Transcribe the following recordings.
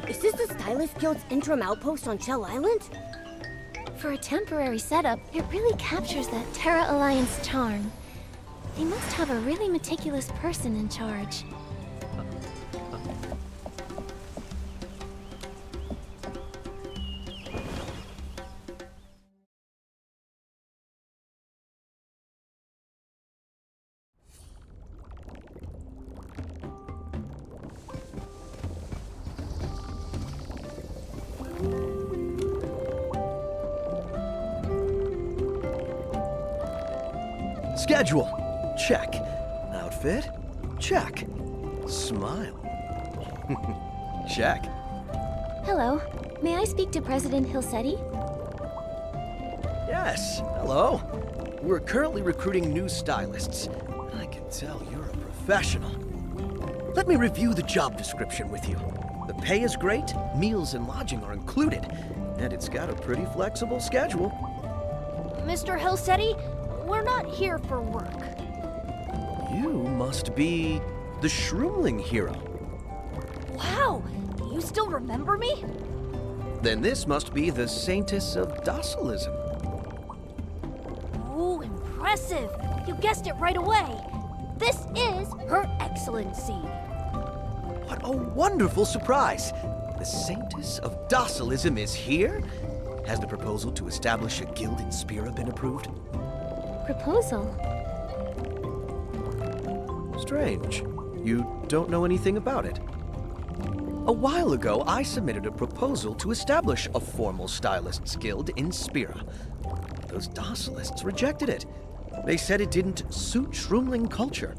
Is this the Stylist Guild's interim outpost on Shell Island? For a temporary setup, it really captures that 𝓂 Alliance charm. They must have a really meticulous person in charge. Schedule. Check. Outfit. Check. Smile. Check. Hello. May I speak to President 𝐻𝑒𝓁𝑁? Yes. Hello. We're currently recruiting new stylists. I can tell you're a professional. Let me review the job description with you. The pay is great, meals and lodging are included, and it's got a pretty flexible schedule. Mr. 𝐻𝑒𝓁𝑁, we're not here for work. You must be the 𝕂𝓁𝓁𝓃 hero. Wow, you still remember me? Then this must be the Saintess of Docilism. Ooh, impressive. You guessed it right away. This is Her Excellency. What a wonderful surprise! The Saintess of Docilism is here? Has the proposal to establish a guild in 𝕂𝓂 been approved? Proposal? Strange. You don't know anything about it. A while ago, I submitted a proposal to establish a formal stylists guild in 𝕂𝓂. Those docilists rejected it. They said it didn't suit 𝕂𝓁𝓃 culture.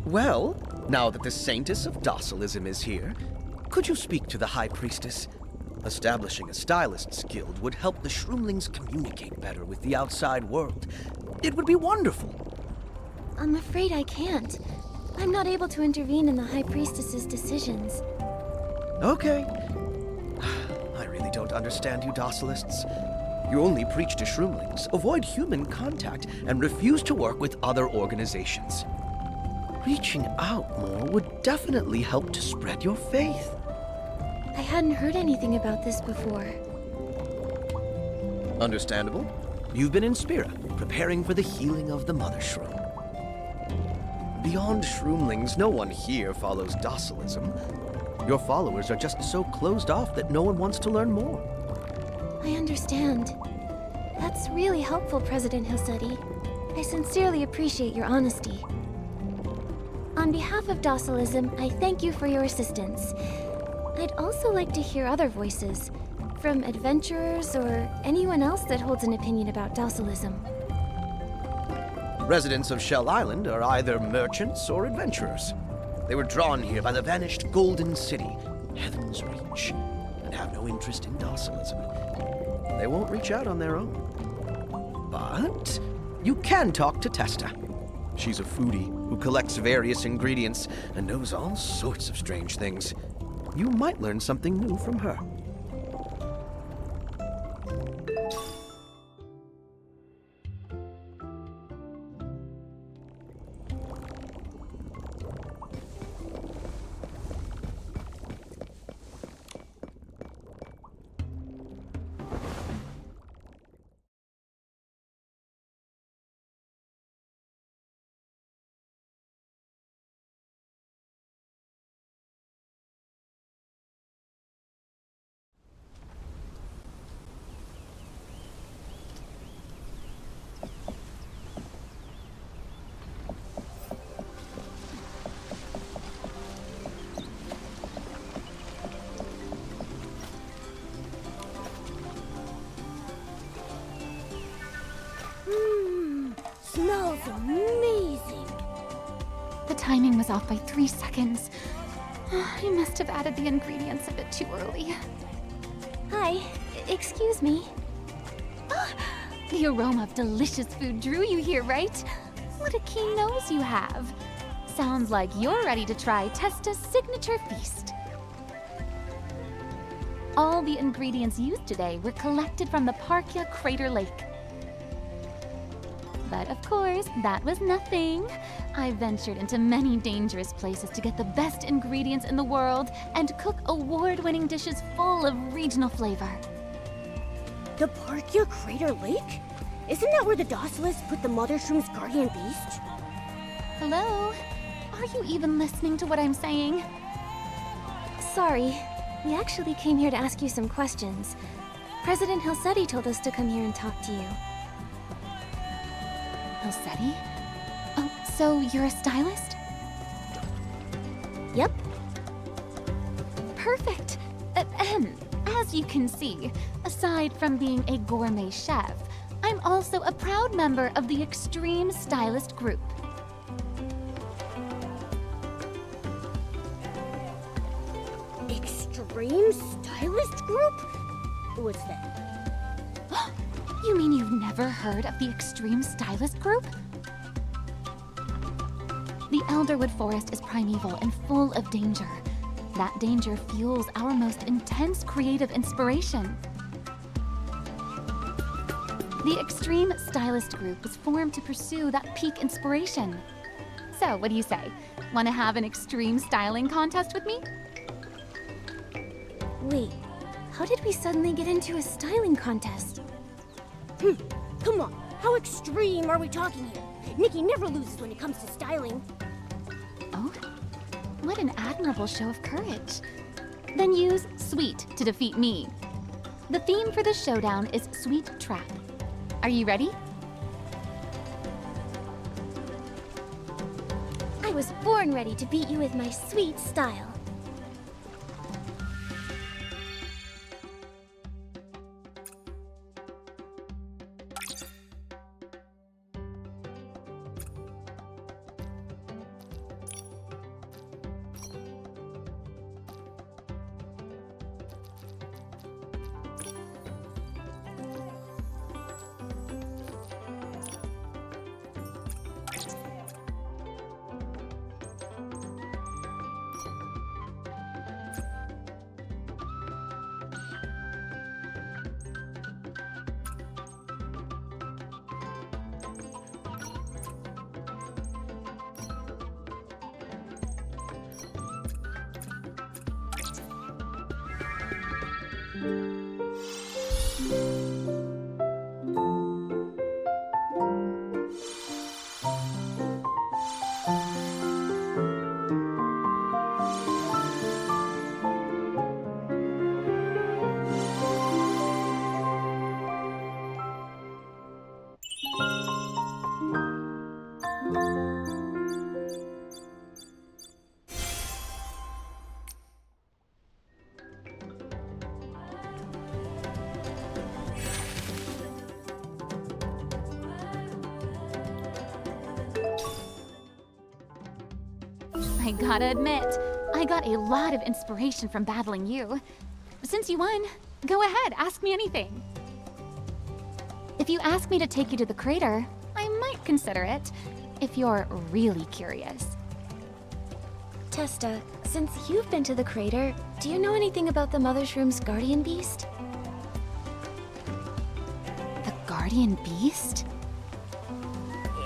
Well, now that the Saintess of Docilism is here, could you speak to the High Priestess? Establishing a stylists guild would help the 𝕂𝓁𝓃s communicate better with the outside world. It would be wonderful. I'm afraid I can't. I'm not able to intervene in the High Priestess's decisions. Okay. I really don't understand you docilists. You only preach to 𝕂𝓁𝓃s, avoid human contact, and refuse to work with other organizations. Reaching out more would definitely help to spread your faith. I hadn't heard anything about this before. Understandable. You've been in 𝕂𝓂, preparing for the healing of the Mother 𝕂𝓁. Beyond 𝕂𝓁𝓃s, no one here follows docilism. Your followers are just so closed off that no one wants to learn more. I understand. That's really helpful, President 𝐻𝑒𝓁𝓁. I sincerely appreciate your honesty. On behalf of docilism, I thank you for your assistance. I'd also like to hear other voices, from adventurers or anyone else that holds an opinion about docilism. Residents of Shell Island are either merchants or adventurers. They were drawn here by the vanished Golden City, Heaven's Reach, and have no interest in docilism. They won't reach out on their own. But you can talk to Testa. She's a foodie. who collects various ingredients and knows all sorts of strange things. You might learn something new from her. Smells amazing. The timing was off by 3 seconds. I must have added the ingredients a bit too early. Hi, excuse me. The aroma of delicious food drew you here, right? What a keen nose you have. Sounds like you're ready to try Testa's signature feast. All the ingredients used today were collected from the 𝓅𝓂 𝓃𝓁𝓁𝒃. But of course, that was nothing. I ventured into many dangerous places to get the best ingredients in the world and cook award-winning dishes full of regional flavor. The 𝓅𝓂 𝓃𝓁𝓁𝒃? Isn't that where the Docilists put the Mother Shroom's guardian beast? Hello? Are you even listening to what I'm saying? Sorry, we actually came here to ask you some questions. President 𝐻𝓁𝓁 told us to come here and talk to you. 𝐻𝓁𝓁? Oh, so you're a stylist? Yep. Perfect. As you can see, aside from being a gourmet chef, I'm also a proud member of the Extreme Stylist Group. Extreme Stylist Group? What's that? You mean you've never heard of the Extreme Stylist Group? The Elderwood Forest is primeval and full of danger. That danger fuels our most intense creative inspiration. The Extreme Stylist Group was formed to pursue that peak inspiration. So, what do you say? Want to have an extreme styling contest with me? Wait, how did we suddenly get into a styling contest? Come on, how extreme are we talking here? Nikki never loses when it comes to styling. Oh, what an admirable show of courage. Then use sweet to defeat me. The theme for this showdown is Sweet Trap. Are you ready? I was born ready to beat you with my sweet style. I gotta admit, I got a lot of inspiration from battling you. Since you won, go ahead, ask me anything. If you ask me to take you to the crater, I might consider it. if you're really curious. Testa, since you've been to the crater, do you know anything about the Mother Shroom's guardian beast? The guardian beast?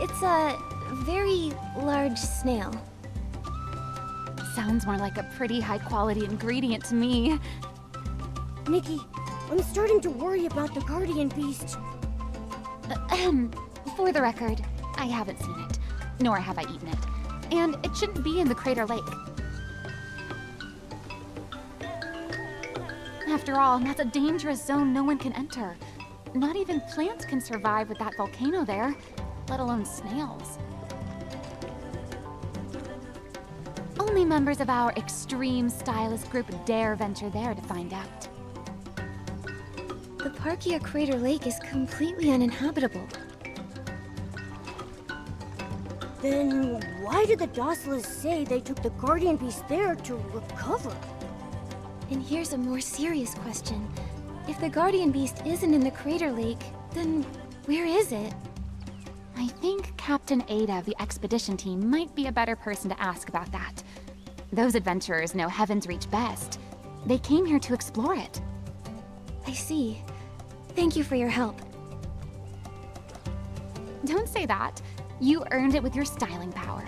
It's a very large snail. Sounds more like a pretty high-quality ingredient to me. Nikki, I'm starting to worry about the guardian beast. For the record, I haven't seen it, nor have I eaten it. And it shouldn't be in the crater lake. After all, that's a dangerous zone no one can enter. Not even plants can survive with that volcano there, let alone snails. Only members of our extreme stylist group dare venture there to find out. The 𝓂 𝓂 Lake is completely uninhabitable. Then why did the Docilis say they took the guardian beast there to recover? And here's a more serious question. If the guardian beast isn't in the crater lake, then where is it? I think Captain 𝐻𝓂 of the expedition team might be a better person to ask about that. Those adventurers know Heaven's Reach best. They came here to explore it. I see. Thank you for your help. Don't say that. You earned it with your styling power.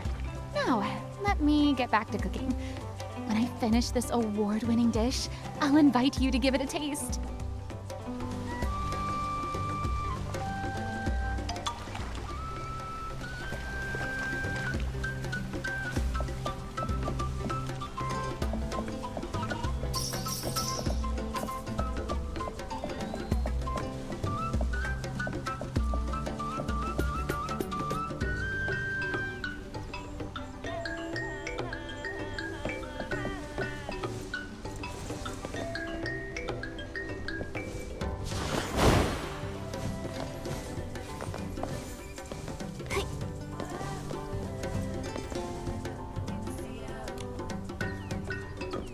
Now, let me get back to cooking. When I finish this award-winning dish, I'll invite you to give it a taste.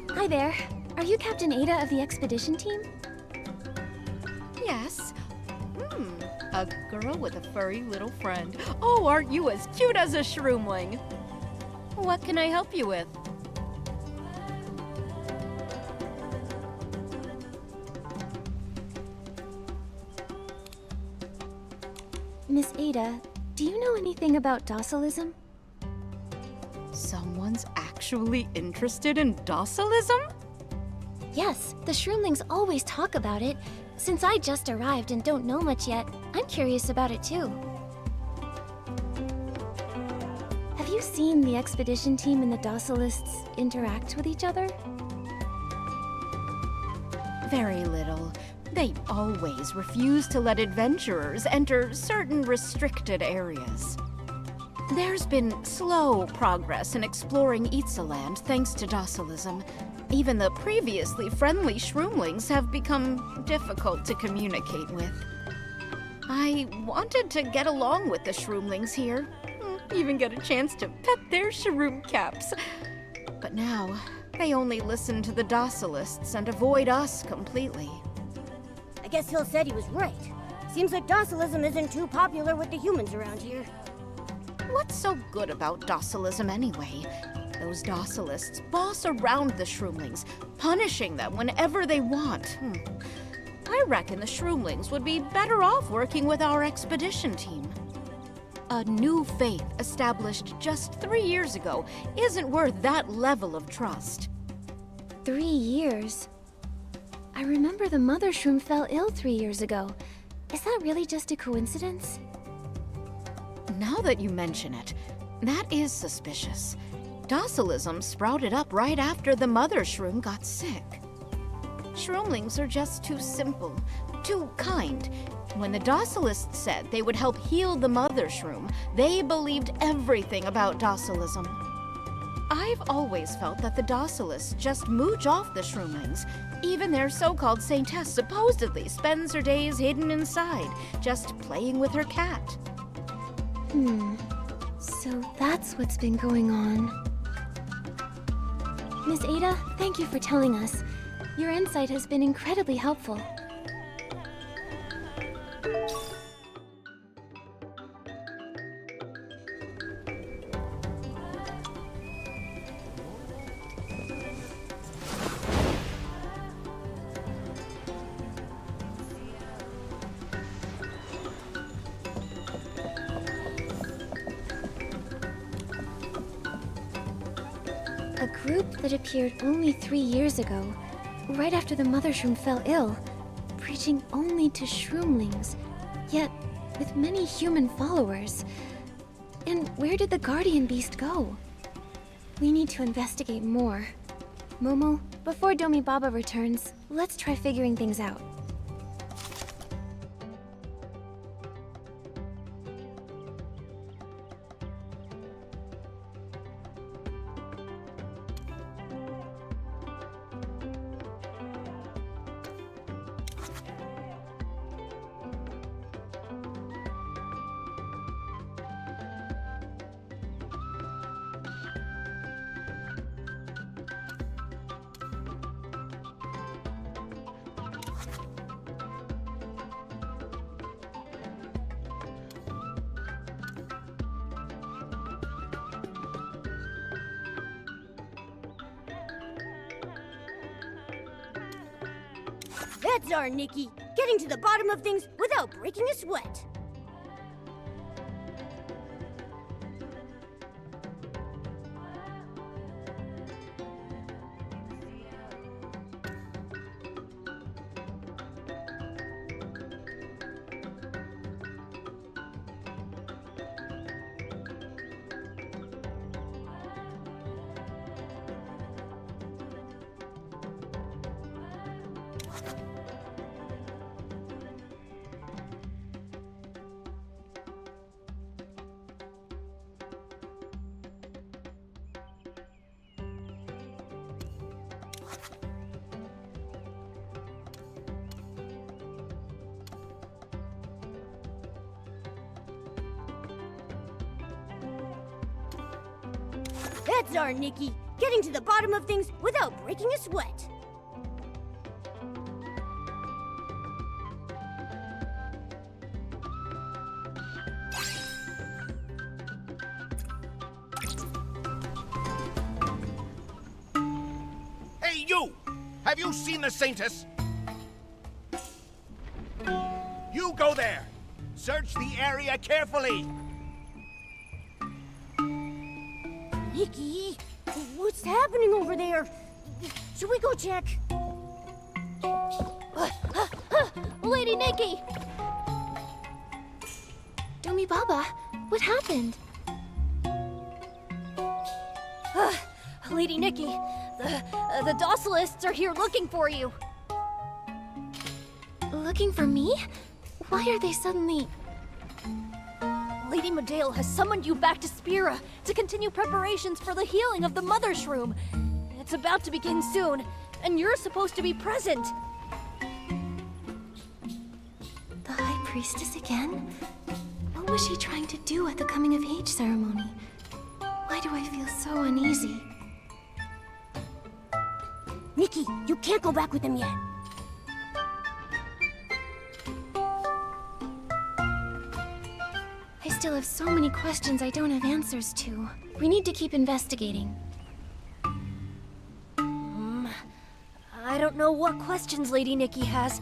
Hi there. Are you Captain 𝐻𝓂 of the expedition team? Yes. A girl with a furry little friend. Oh, aren't you as cute as a shroomling? What can I help you with? Miss 𝐻𝓂, do you know anything about docilism? Someone's actually interested in docilism? Yes, the shroomlings always talk about it. Since I just arrived and don't know much yet, I'm curious about it too. Have you seen the expedition team and the docilists interact with each other? Very little. They always refuse to let adventurers enter certain restricted areas. There's been slow progress in exploring Itzaland thanks to docilism. Even the previously friendly shroomlings have become difficult to communicate with. I wanted to get along with the shroomlings here, even get a chance to pet their shroom caps. But now, they only listen to the docilists and avoid us completely. I guess Hill said he was right. Seems like docilism isn't too popular with the humans around here. What's so good about docilism anyway? Those docilists boss around the shroomlings, punishing them whenever they want. I reckon the shroomlings would be better off working with our expedition team. A new faith established just 3 years ago isn't worth that level of trust. 3 years? I remember the Mother Shroom fell ill 3 years ago. Is that really just a coincidence? Now that you mention it, that is suspicious. Docilism sprouted up right after the Mother Shroom got sick. Shroomlings are just too simple, too kind. When the docilists said they would help heal the Mother Shroom, they believed everything about docilism. I've always felt that the docilists just mooch off the shroomlings. Even their so-called saintess supposedly spends her days hidden inside, just playing with her cat. So that's what's been going on. Miss 𝐻𝓂, thank you for telling us. Your insight has been incredibly helpful. A group that appeared only 3 years ago, right after the Mother Shroom fell ill, preaching only to shroomlings, yet with many human followers. And where did the Guardian Beast go? We need to investigate more. Momo, before 𝕂𝕁𝕂𝕂 returns, let's try figuring things out. That's our Nikki, getting to the bottom of things without breaking a sweat. That's our Nikki, getting to the bottom of things without breaking a sweat. Hey, you! Have you seen the Saintess? You go there! Search the area carefully! Nikki, what's happening over there? Should we go check? Lady Nikki! 𝕂𝕁𝕂𝕂, what happened? Lady Nikki, the Dossalists are here looking for you. Looking for me? Why are they suddenly... Lady 𝕂𝕒𝕠 has summoned you back to Spira to continue preparations for the healing of the Mother Shroom. It's about to begin soon, and you're supposed to be present. The High Priestess again? What was she trying to do at the coming of age ceremony? Why do I feel so uneasy? Nikki, you can't go back with them yet. I still have so many questions I don't have answers to. We need to keep investigating. I don't know what questions Lady Nikki has,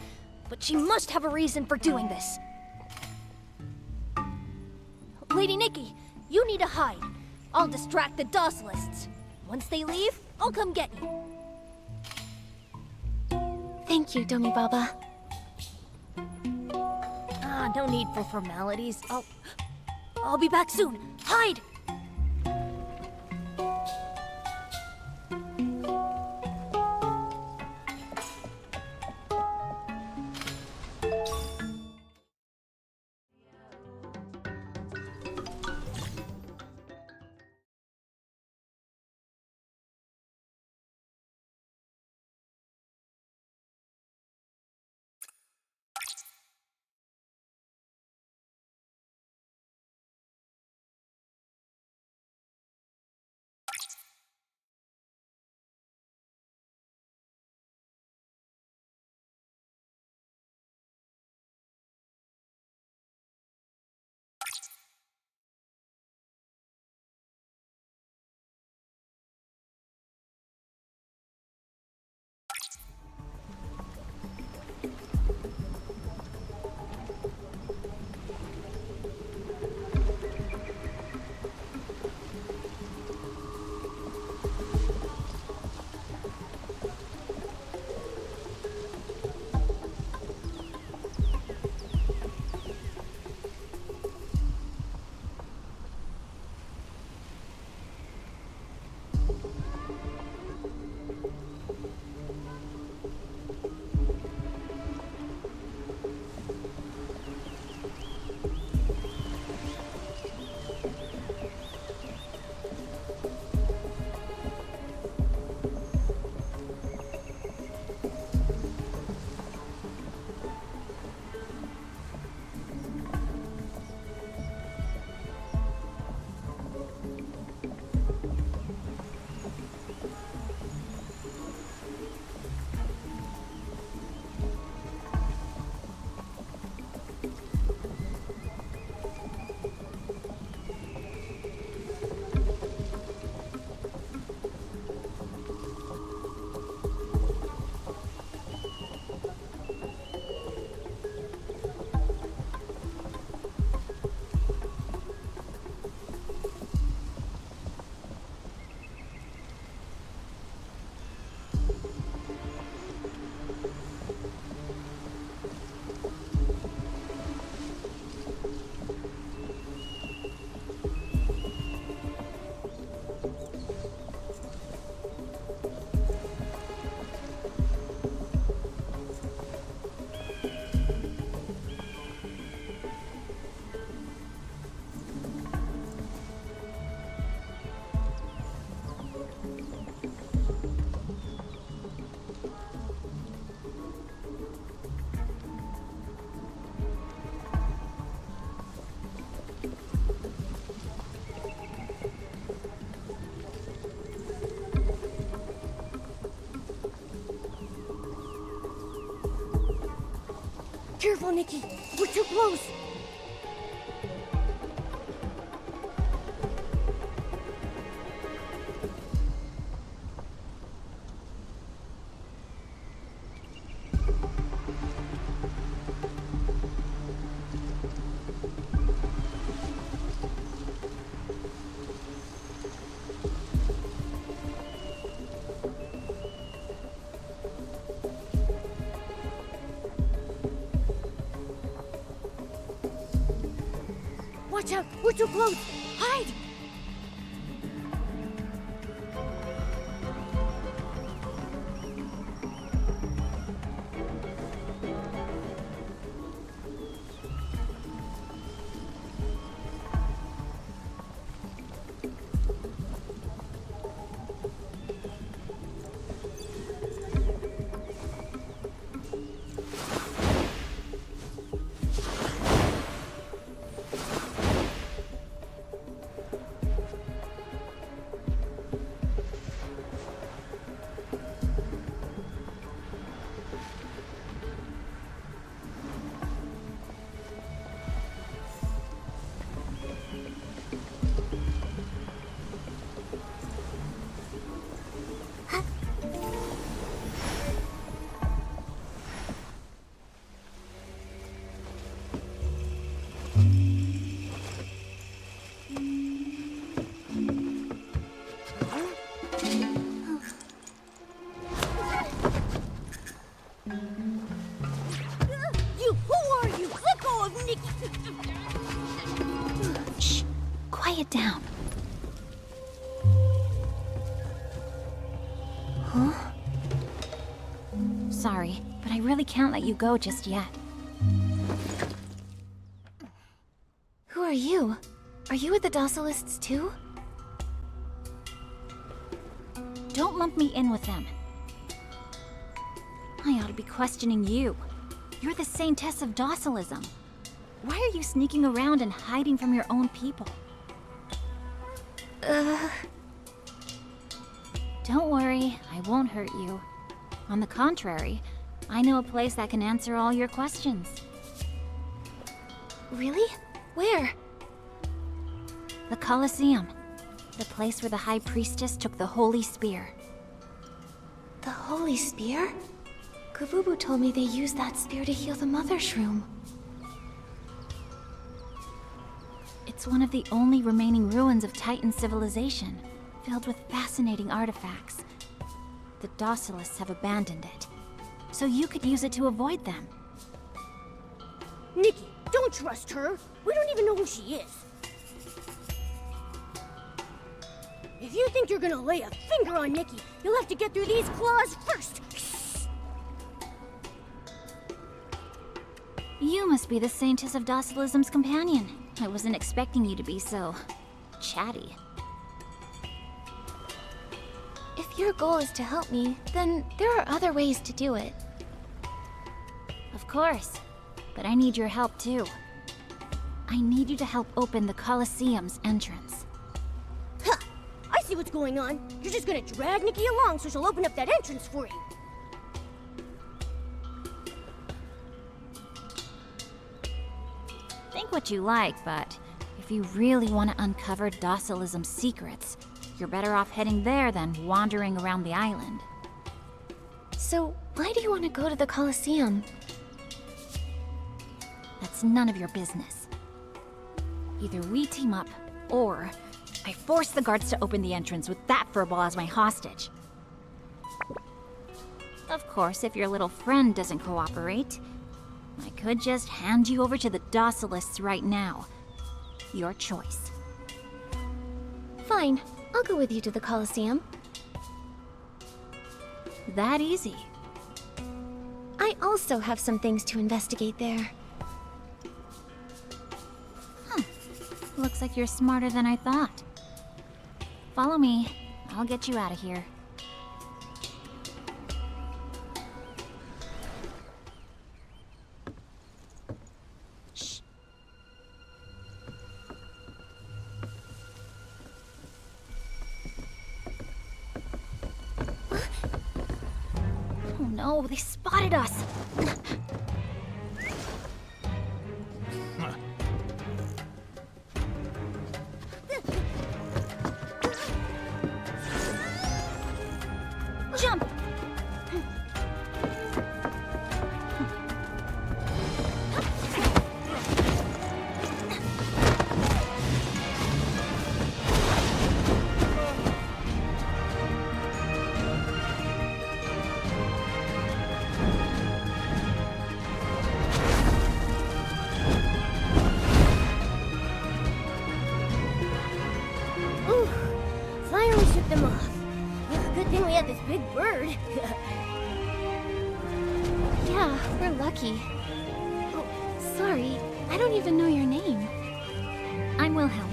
but she must have a reason for doing this. Lady Nikki, you need to hide. I'll distract the Dossalists. Once they leave, I'll come get you. Thank you, 𝕂𝕁𝕂𝕂. No need for formalities. I'll be back soon. Hide! Careful, Nikki. We're too close. Watch out! We're too close! Hide! Shh. Quiet down. Huh? Sorry, but I really can't let you go just yet. Who are you? Are you with the Docilists too? Don't lump me in with them. I ought to be questioning you. You're the saintess of docilism. Why are you sneaking around and hiding from your own people? Don't worry, I won't hurt you. On the contrary, I know a place that can answer all your questions. Really? Where? The Colosseum. The place where the High Priestess took the Holy Spear. The Holy Spear? 𝕒𝓂 told me they used that spear to heal the Mother Shroom. It's one of the only remaining ruins of Titan civilization, filled with fascinating artifacts. The Docilists have abandoned it, so you could use it to avoid them. Nikki, don't trust her. We don't even know who she is. If you think you're gonna lay a finger on Nikki, you'll have to get through these claws first. You must be the Saintess of Docilism's companion. I wasn't expecting you to be so chatty. If your goal is to help me, then there are other ways to do it. Of course, but I need your help too. I need you to help open the Colosseum's entrance. Ha! I see what's going on. You're just gonna drag Nikki along so she'll open up that entrance for you. Think what you like, but if you really want to uncover Docilism's secrets, you're better off heading there than wandering around the island. So, why do you want to go to the Colosseum? That's none of your business. Either we team up, or I force the guards to open the entrance with that furball as my hostage. Of course, if your little friend doesn't cooperate, I could just hand you over to the Docilists right now. Your choice. Fine, I'll go with you to the Colosseum. That easy. I also have some things to investigate there. Looks like you're smarter than I thought. Follow me. I'll get you out of here. Shh. Oh no, they spotted us! big bird. Yeah, we're lucky. Oh, sorry. I don't even know your name. I'm Wilhelm.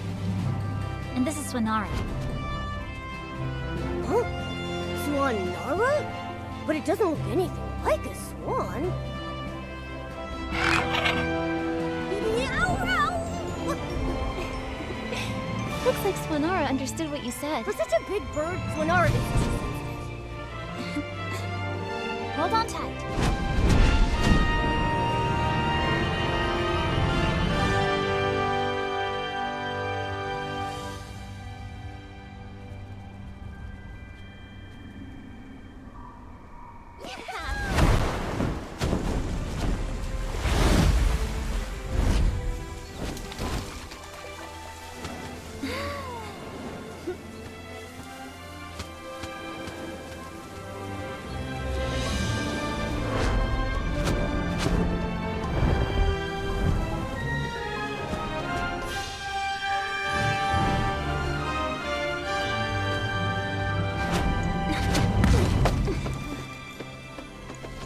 And this is 𝓂. Huh? Swanara? But it doesn't look anything like a swan. Looks like 𝓂 understood what you said. For such a big bird, Swanara is too Hold on tight.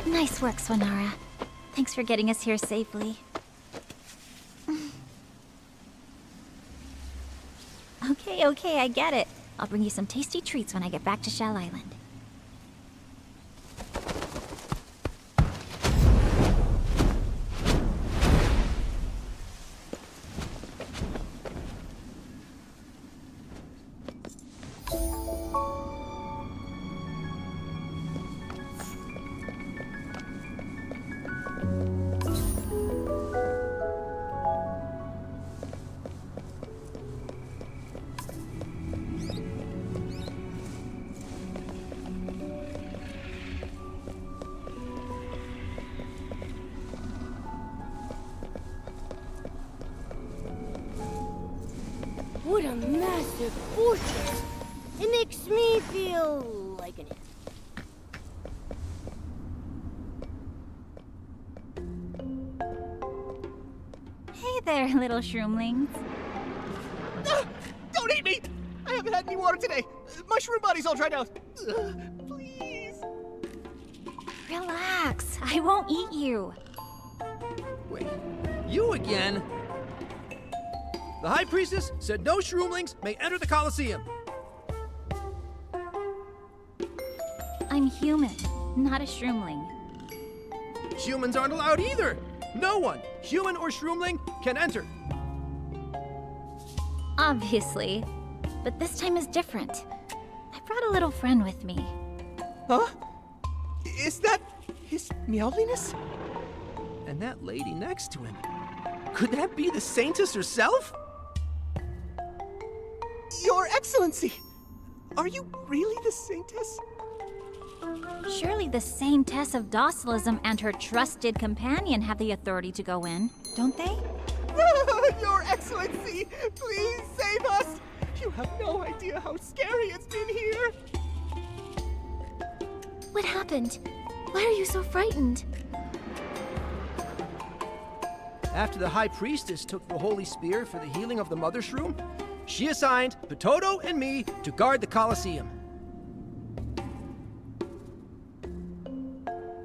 Nice work, 𝓂. Thanks for getting us here safely. Okay, I get it. I'll bring you some tasty treats when I get back to Shell Island. What a massive fortress! It makes me feel like an ant. Hey there, little shroomlings. Don't eat me! I haven't had any water today. My shroom body's all dried out. Please. Relax, I won't eat you. Wait, you again? The High Priestess said no shroomlings may enter the Colosseum. I'm human, not a shroomling. Humans aren't allowed either. No one, human or shroomling, can enter. Obviously, but this time is different. I brought a little friend with me. Huh? Is that his meowliness? And that lady next to him, could that be the Saintess herself? Your Excellency! Are you really the Saintess? Surely the Saintess of Docilism and her trusted companion have the authority to go in, don't they? Your Excellency! Please save us! You have no idea how scary it's been here! What happened? Why are you so frightened? After the High Priestess took the Holy Spear for the healing of the Mother Shroom, she assigned Potato and me to guard the Colosseum.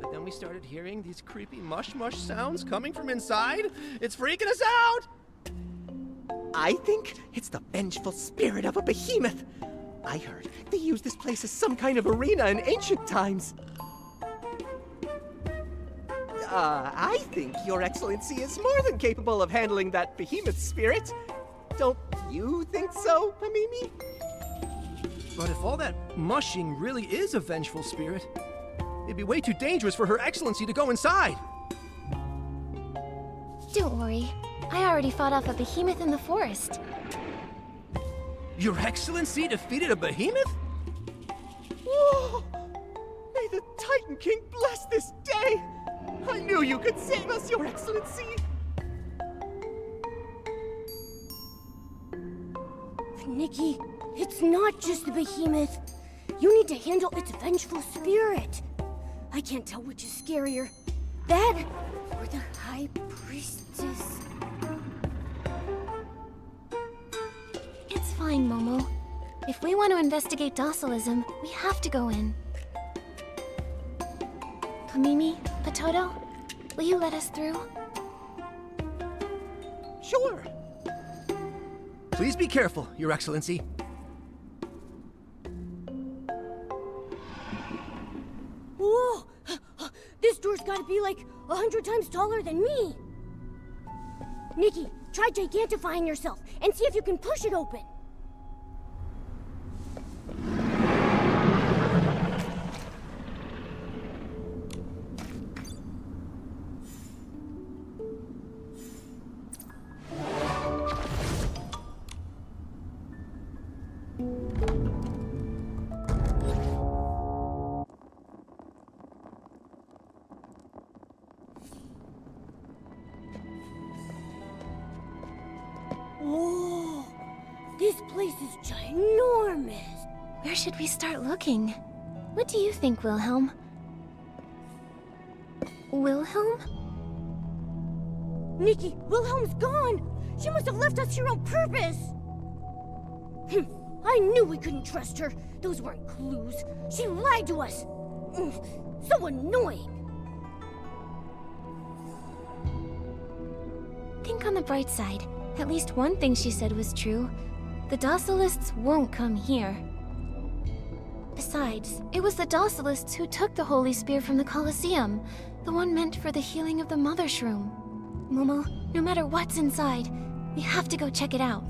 But then we started hearing these creepy mush-mush sounds coming from inside. It's freaking us out! I think it's the vengeful spirit of a behemoth. I heard they used this place as some kind of arena in ancient times. I think Your Excellency is more than capable of handling that behemoth spirit. Don't you think so, Pamimi? But if all that mushing really is a vengeful spirit, it'd be way too dangerous for Her Excellency to go inside. Don't worry. I already fought off a behemoth in the forest. Your Excellency defeated a behemoth? Whoa! May the Titan King bless this day! I knew you could save us, Your Excellency! Nikki, it's not just the behemoth. You need to handle its vengeful spirit. I can't tell which is scarier. That or the High Priestess. It's fine, Momo. If we want to investigate docilism, we have to go in. Kamimi, Patoto, will you let us through? Sure. Please be careful, Your Excellency. Whoa! This door's gotta be like 100 times taller than me! Nikki, try gigantifying yourself and see if you can push it open. Whoa! This place is ginormous! Where should we start looking? What do you think, Wilhelm? Wilhelm? Nikki, Wilhelm's gone! She must have left us here on purpose! I knew we couldn't trust her. Those weren't clues. She lied to us! So annoying! Think on the bright side. At least one thing she said was true. The Docilists won't come here. Besides, it was the Docilists who took the Holy Spear from the Colosseum, the one meant for the healing of the Mother Shroom. Momo, no matter what's inside, we have to go check it out.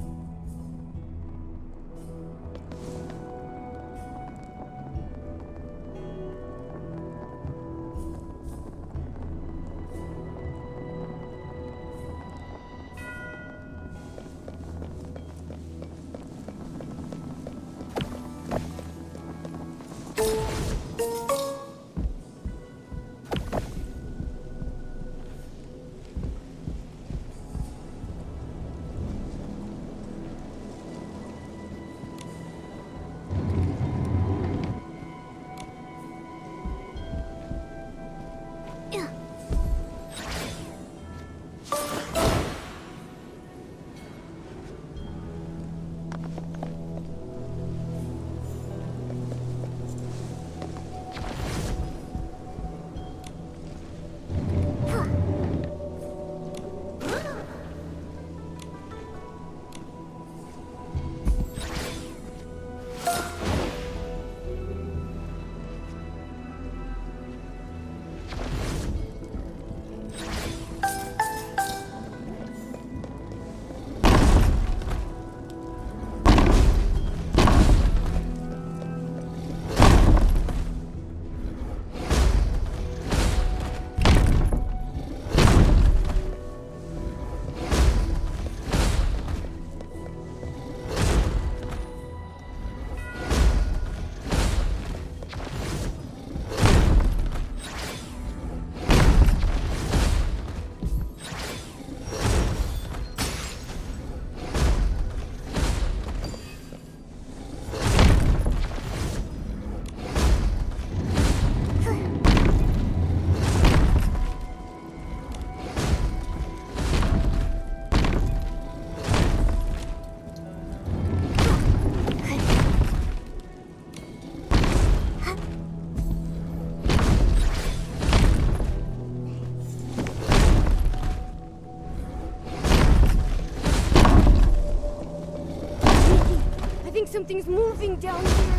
Something's moving down here.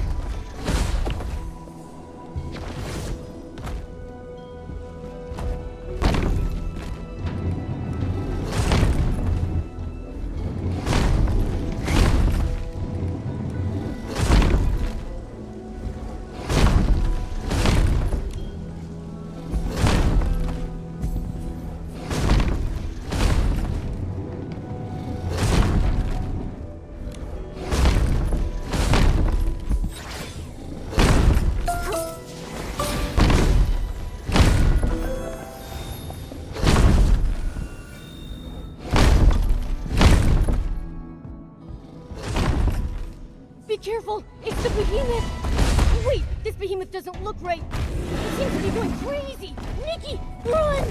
Careful! It's the behemoth! Wait, this behemoth doesn't look right. It seems to be going crazy! Nikki, run!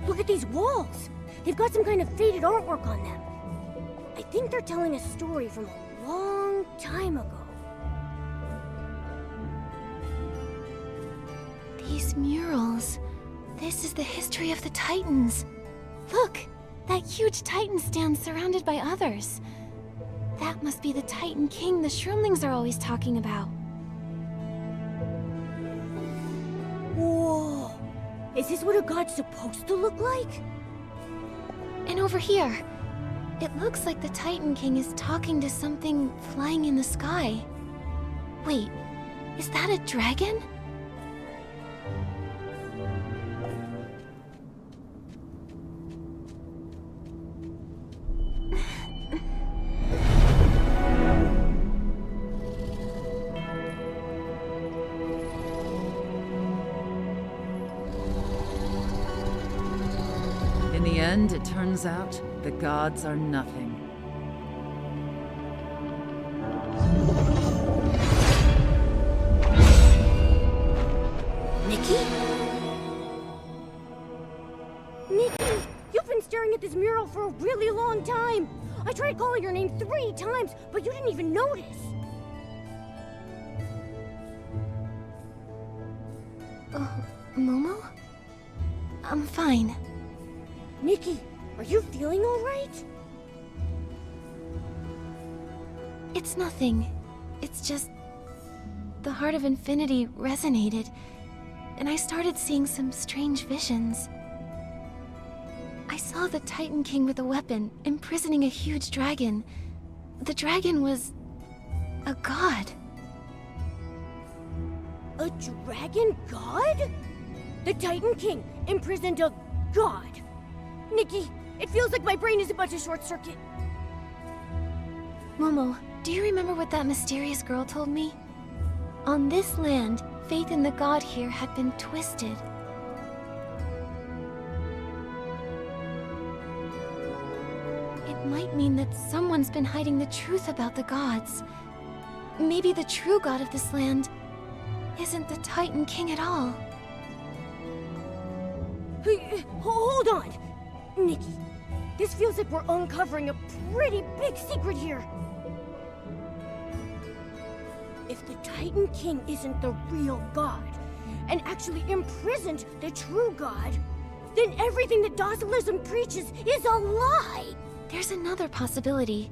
Look at these walls! They've got some kind of faded artwork on them. I think they're telling a story from a long time ago. These murals. This is the history of the Titans. Look! That huge Titan stand surrounded by others. That must be the Titan King the Shroomlings are always talking about. Whoa! Is this what a god's supposed to look like? And over here, it looks like the Titan King is talking to something flying in the sky. Wait, is that a dragon? In the end, it turns out the gods are nothing. Nikki? Nikki, you've been staring at this mural for a really long time. I tried calling your name 3 times, but you didn't even notice. Oh, Momo? I'm fine. Nikki, are you feeling all right? It's nothing. It's just... the Heart of Infinity resonated, and I started seeing some strange visions. I saw the Titan King with a weapon, imprisoning a huge dragon. The dragon was... a god. A dragon god? The Titan King imprisoned a god. Nikki, it feels like my brain is about to short circuit. Momo, do you remember what that mysterious girl told me? On this land, faith in the god here had been twisted. It might mean that someone's been hiding the truth about the gods. Maybe the true god of this land isn't the Titan King at all. Hey, hold on! Nikki, this feels like we're uncovering a pretty big secret here. If the Titan King isn't the real god, and actually imprisoned the true god, then everything that Docilism preaches is a lie! There's another possibility.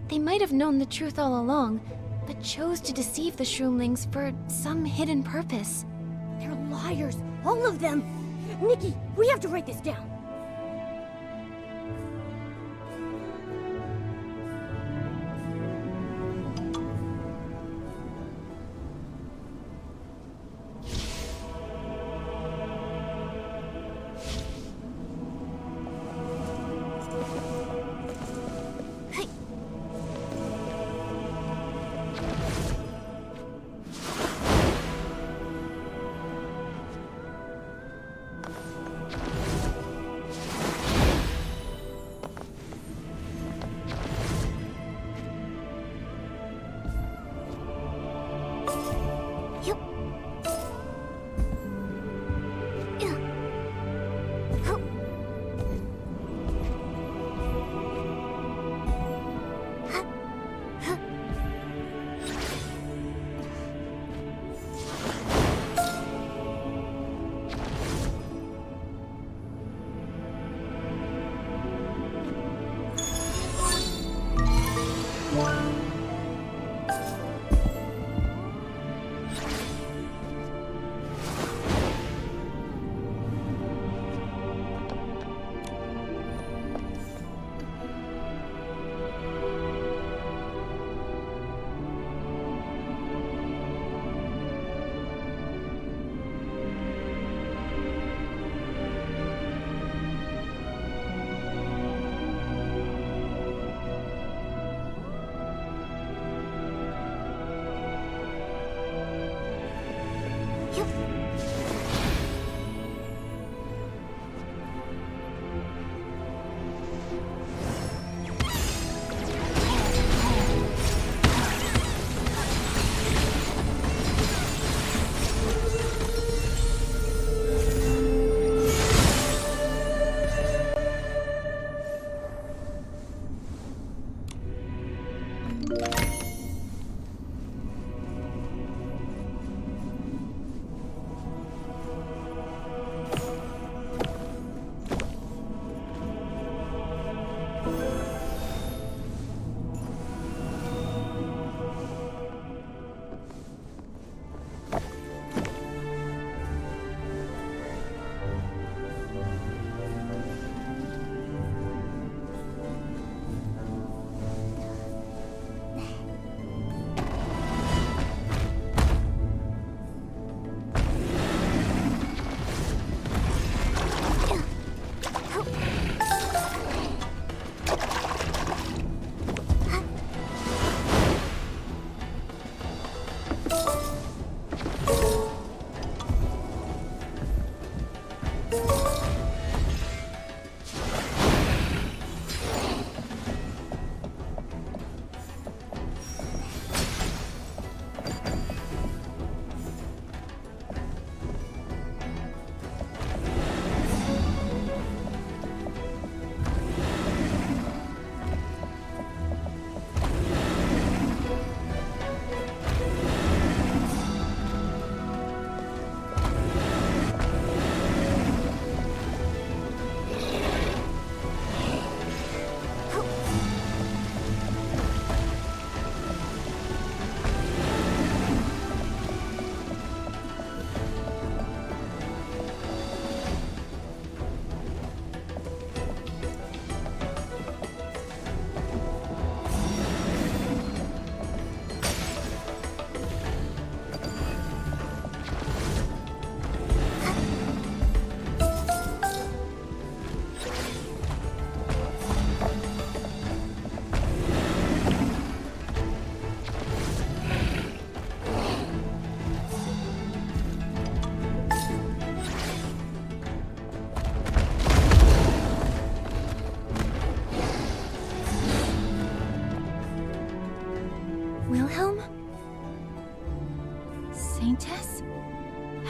They might have known the truth all along, but chose to deceive the Shroomlings for some hidden purpose. They're liars, all of them! Nikki, we have to write this down.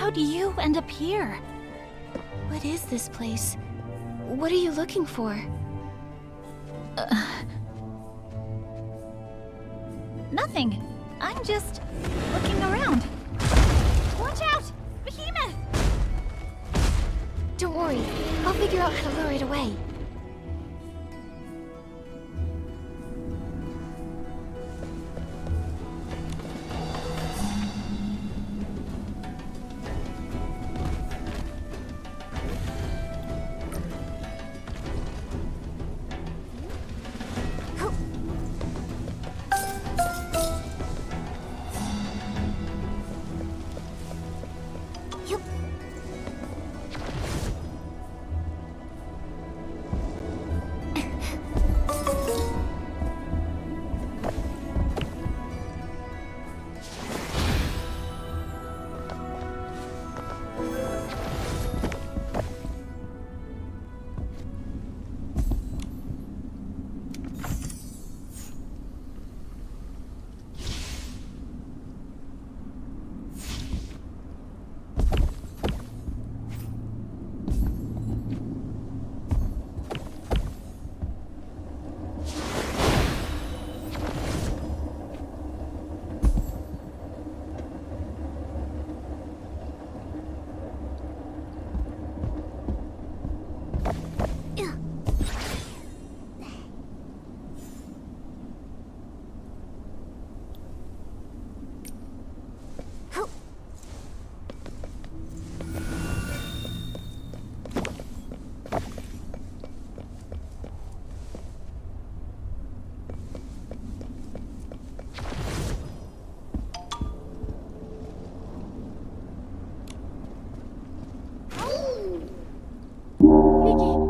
How'd you end up here? What is this place? What are you looking for? Nothing. I'm just looking around. Watch out! Behemoth! Don't worry. I'll figure out how to lure it away.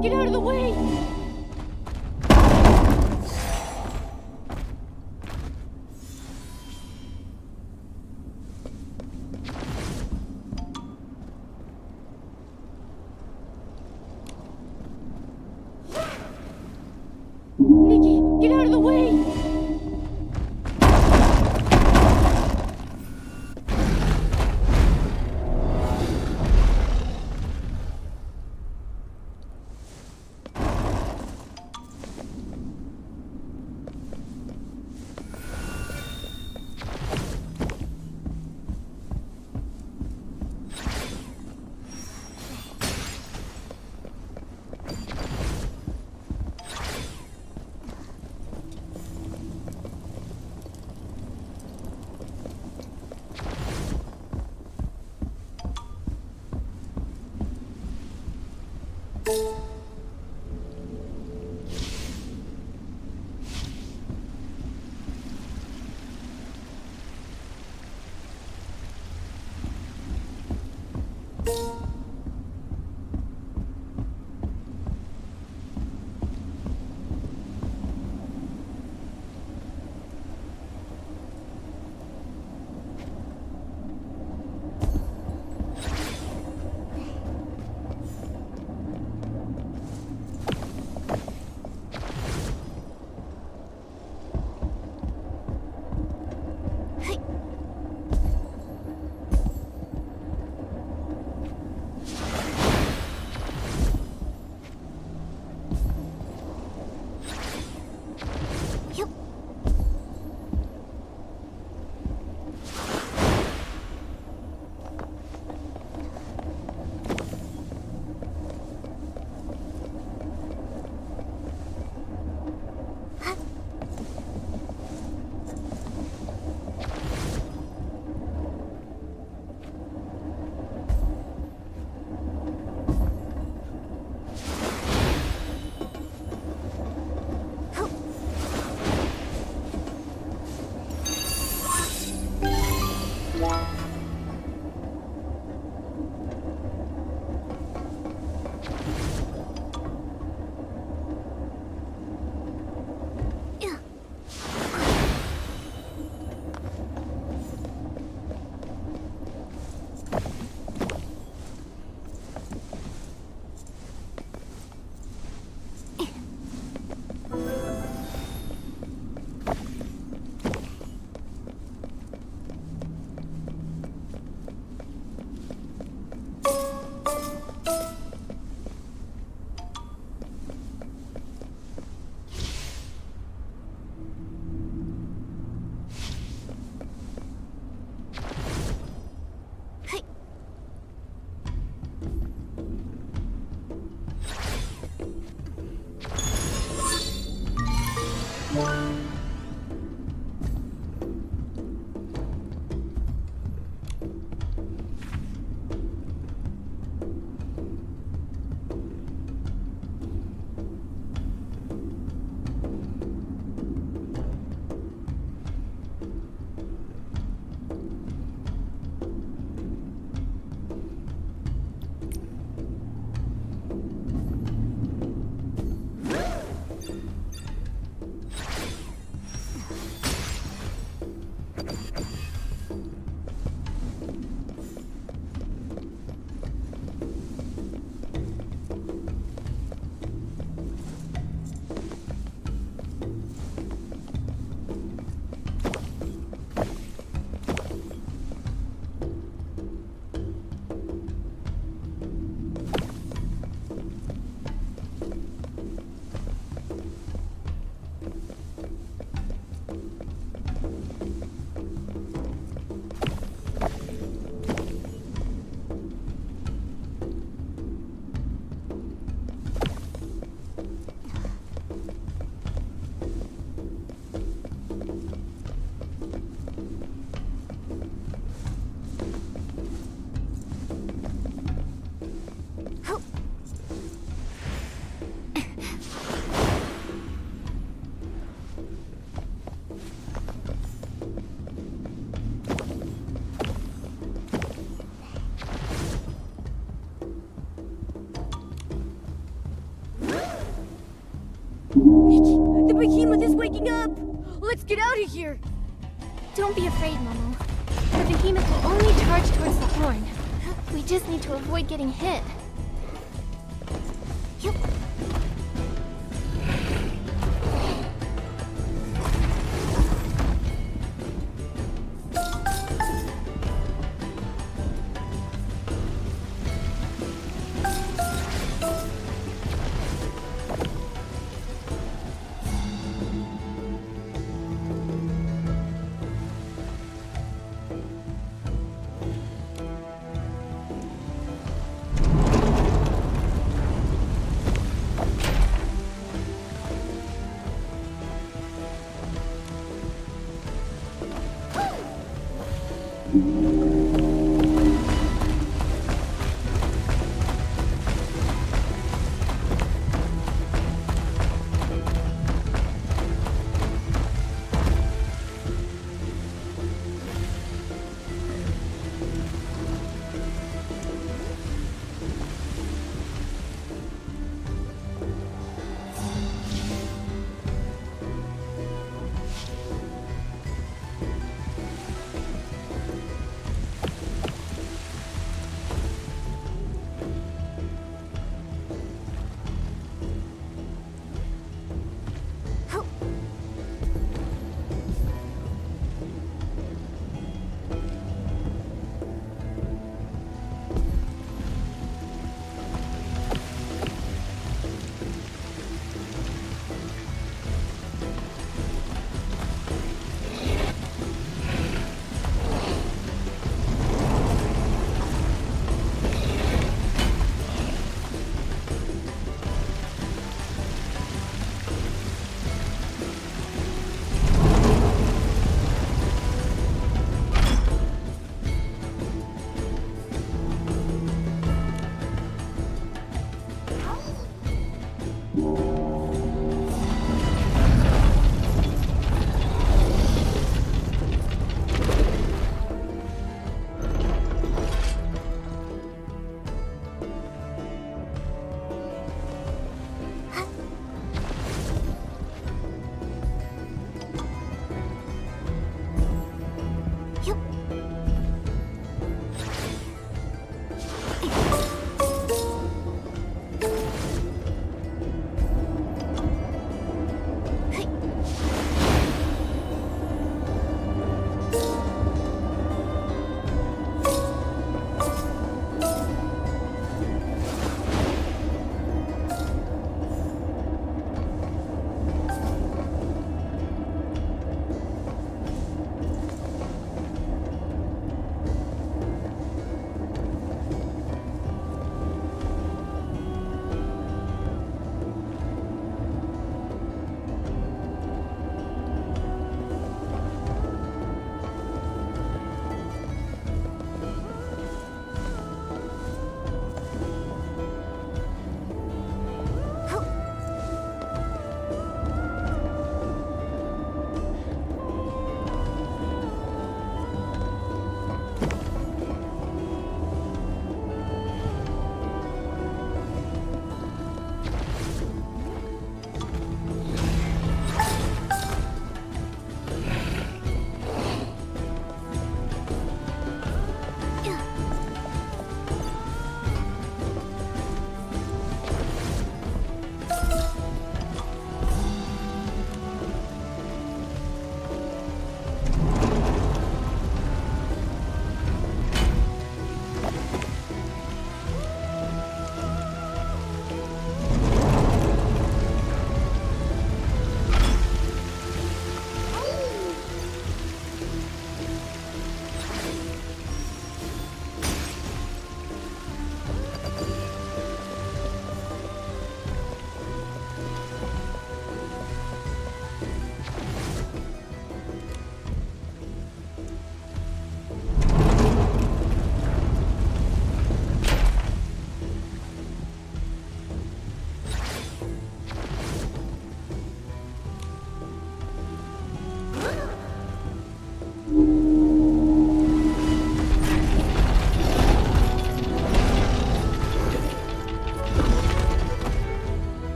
Get out of the way! Nikki, get out of the way! behemoth is waking up! Let's get out of here! Don't be afraid, Momo. The behemoth will only charge towards the horn. We just need to avoid getting hit. Yup.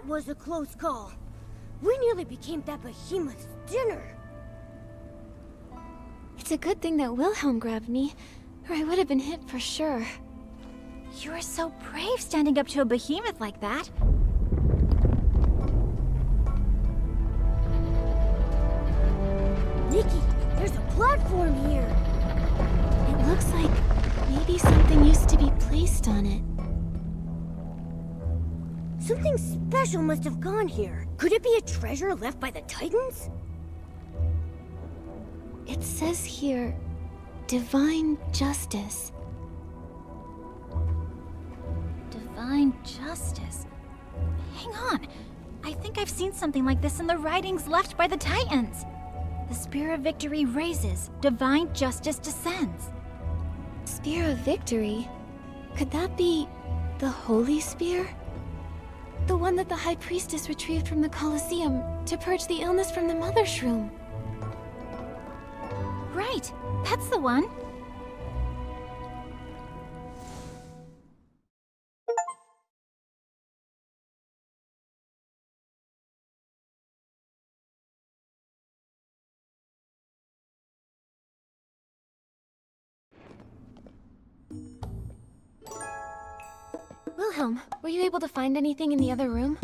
was a close call. We nearly became that behemoth's dinner. It's a good thing that Wilhelm grabbed me, or I would have been hit for sure. You were so brave standing up to a behemoth like that. Nikki, there's a platform here. It looks like maybe something used to be placed on it. Something special must have gone here. Could it be a treasure left by the Titans? It says here, Divine Justice. Divine Justice. Hang on. I think I've seen something like this in the writings left by the Titans. The Spear of Victory raises, Divine Justice descends. Spear of Victory? Could that be the Holy Spear? The one that the High Priestess retrieved from the Colosseum to purge the illness from the Mother's Room. Right, that's the one. Wilhelm, were you able to find anything in the other room?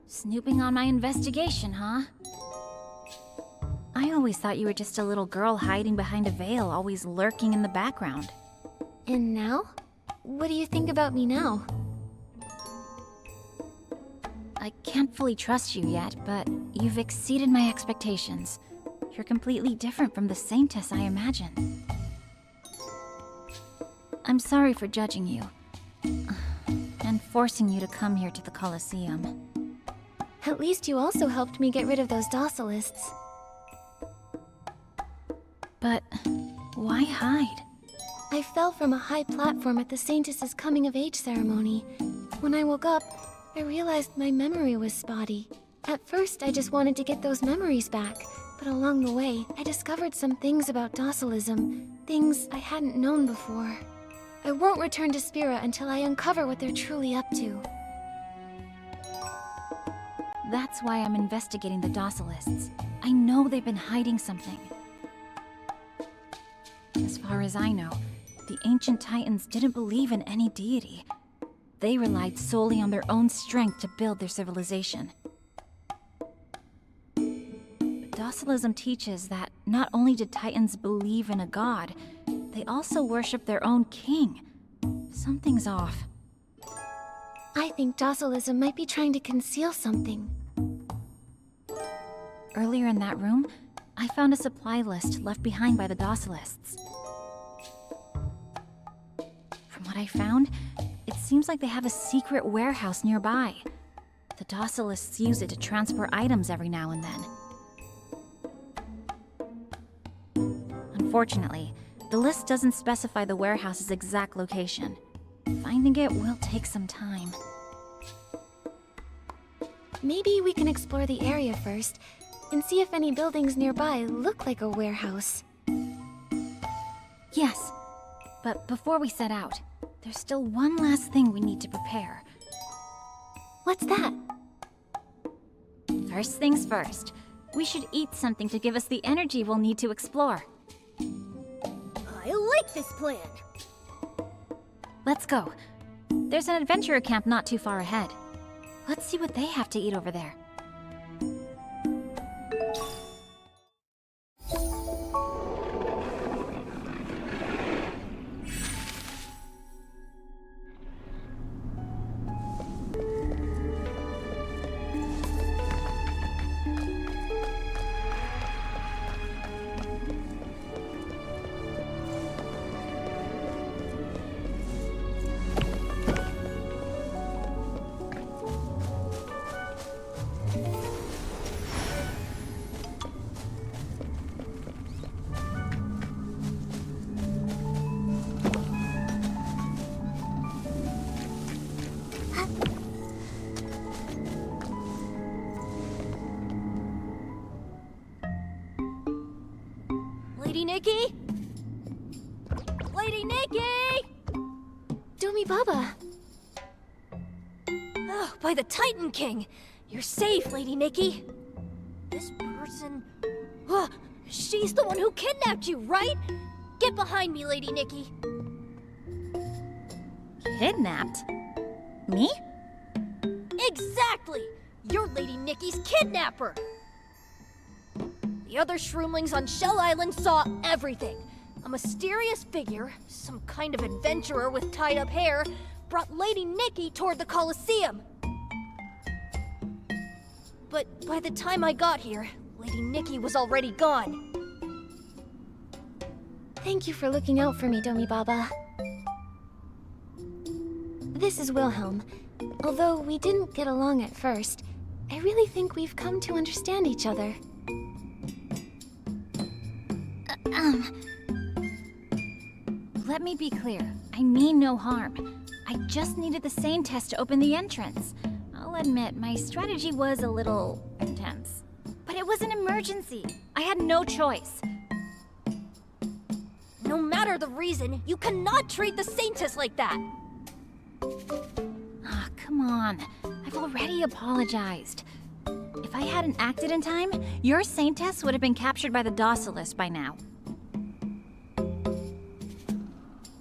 Snooping on my investigation, huh? I always thought you were just a little girl hiding behind a veil, always lurking in the background. And now? What do you think about me now? I can't fully trust you yet, but you've exceeded my expectations. You're completely different from the saintess I imagined. I'm sorry for judging you, and forcing you to come here to the Colosseum. At least you also helped me get rid of those docilists. But why hide? I fell from a high platform at the Saintess's coming-of-age ceremony. When I woke up, I realized my memory was spotty. At first, I just wanted to get those memories back, but along the way, I discovered some things about docilism, things I hadn't known before. I won't return to Spira until I uncover what they're truly up to. That's why I'm investigating the docilists. I know they've been hiding something. As far as I know, the ancient Titans didn't believe in any deity. They relied solely on their own strength to build their civilization. But docilism teaches that not only did Titans believe in a god, they also worship their own king. Something's off. I think docilism might be trying to conceal something. Earlier in that room, I found a supply list left behind by the docilists. From what I found, it seems like they have a secret warehouse nearby. The docilists use it to transport items every now and then. Unfortunately, the list doesn't specify the warehouse's exact location. Finding it will take some time. Maybe we can explore the area first, and see if any buildings nearby look like a warehouse. Yes, but before we set out, there's still one last thing we need to prepare. What's that? First things first, we should eat something to give us the energy we'll need to explore. I like this plan. Let's go. There's an adventurer camp not too far ahead. Let's see what they have to eat over there. Lady Nikki? Lady Nikki! Domi Baba, Oh, by the Titan King! You're safe, Lady Nikki. This person... Oh, she's the one who kidnapped you, right? Get behind me, Lady Nikki. Kidnapped? Me? Exactly! You're Lady Nikki's kidnapper! The other shroomlings on Shell Island saw everything. A mysterious figure, some kind of adventurer with tied-up hair, brought Lady Nikki toward the Colosseum. But by the time I got here, Lady Nikki was already gone. Thank you for looking out for me, 𝕨𝕬𝕐𝑁. This is Wilhelm. Although we didn't get along at first, I really think we've come to understand each other. Let me be clear. I mean no harm. I just needed the sane test to open the entrance. I'll admit, my strategy was a little intense. But it was an emergency. I had no choice. No matter the reason, you cannot treat the Saintess like that! Ah, come on. I've already apologized. If I hadn't acted in time, your Saintess would have been captured by the Docilist by now.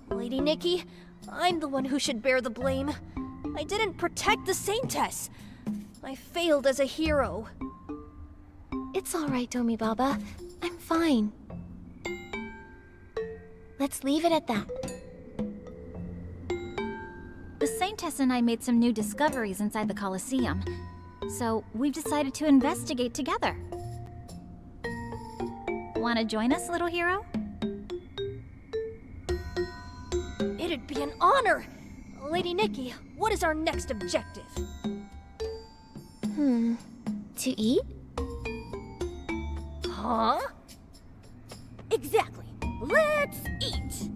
Lady Nikki, I'm the one who should bear the blame. I didn't protect the Saintess. I failed as a hero. It's all right, 𝕨𝕬𝕐𝑁. I'm fine. Let's leave it at that. The Saintess and I made some new discoveries inside the Colosseum, so we've decided to investigate together. Want to join us, little hero? It'd be an honor! Lady Nikki, what is our next objective? To eat? Huh? Exactly. Let's eat!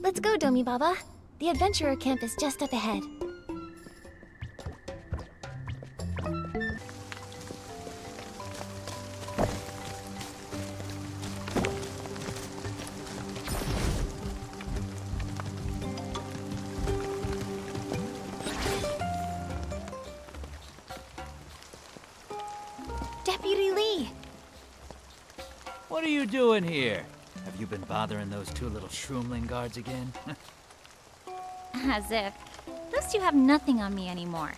Let's go, 𝕨𝕬𝕐𝑁. The adventurer camp is just up ahead. Deputy Lee! What are you doing here? Have you been bothering those two little shroomling guards again? As if. Those two have nothing on me anymore.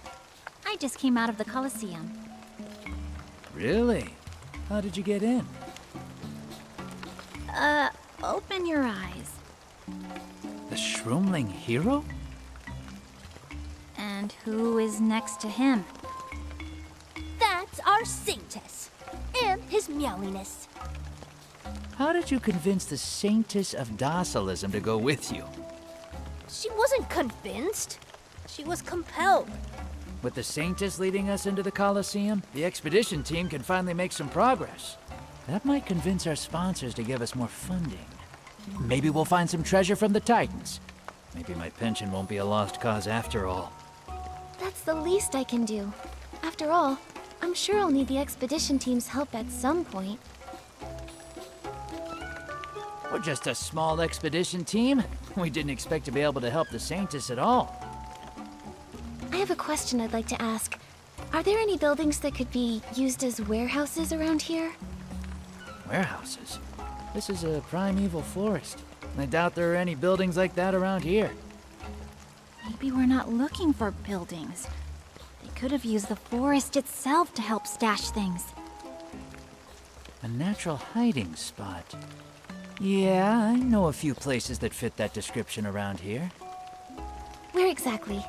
I just came out of the Colosseum. Really? How did you get in? Open your eyes. The shroomling hero? And who is next to him? That's our Saintess, and his meowiness. How did you convince the Saintess of Docilism to go with you? She wasn't convinced. She was compelled. With the Saintess leading us into the Colosseum, the expedition team can finally make some progress. That might convince our sponsors to give us more funding. Maybe we'll find some treasure from the Titans. Maybe my pension won't be a lost cause after all. That's the least I can do. After all, I'm sure I'll need the expedition team's help at some point. We're just a small expedition team. We didn't expect to be able to help the Saintess at all. I have a question I'd like to ask. Are there any buildings that could be used as warehouses around here? Warehouses? This is a primeval forest. I doubt there are any buildings like that around here. Maybe we're not looking for buildings. They could have used the forest itself to help stash things. A natural hiding spot. Yeah, I know a few places that fit that description around here. Where exactly?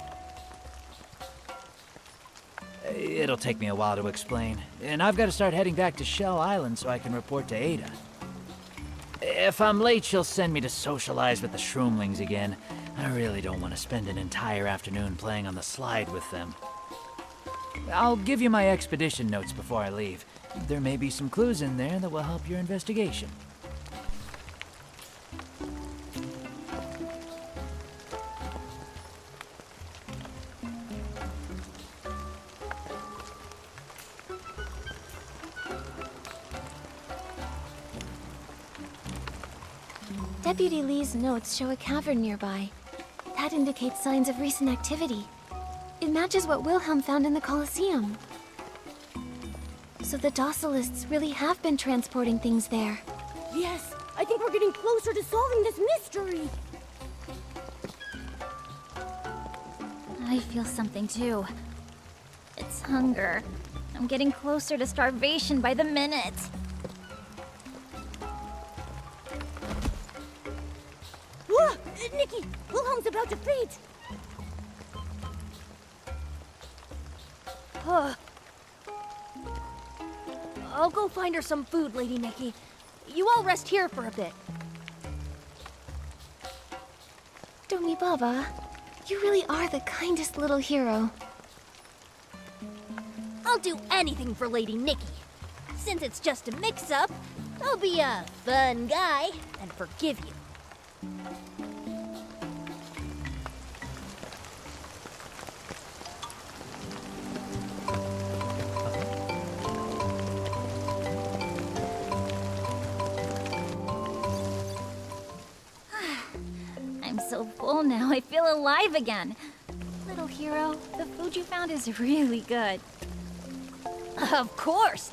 It'll take me a while to explain, and I've got to start heading back to Shell Island so I can report to 𝐻𝓂. If I'm late, she'll send me to socialize with the shroomlings again. I really don't want to spend an entire afternoon playing on the slide with them. I'll give you my expedition notes before I leave. There may be some clues in there that will help your investigation. Deputy Lee's notes show a cavern nearby. That indicates signs of recent activity. It matches what Wilhelm found in the Colosseum. So the Docilists really have been transporting things there. Yes, I think we're getting closer to solving this mystery. I feel something too. It's hunger. I'm getting closer to starvation by the minute. Whoa! Nikki, Wilhelm's about to faint. I'll go find her some food, Lady Nikki. You all rest here for a bit. 𝕂𝕦𝕑, you really are the kindest little hero. I'll do anything for Lady Nikki. Since it's just a mix-up, I'll be a fun guy and forgive you. I'm so full now, I feel alive again. Little hero, the food you found is really good. Of course!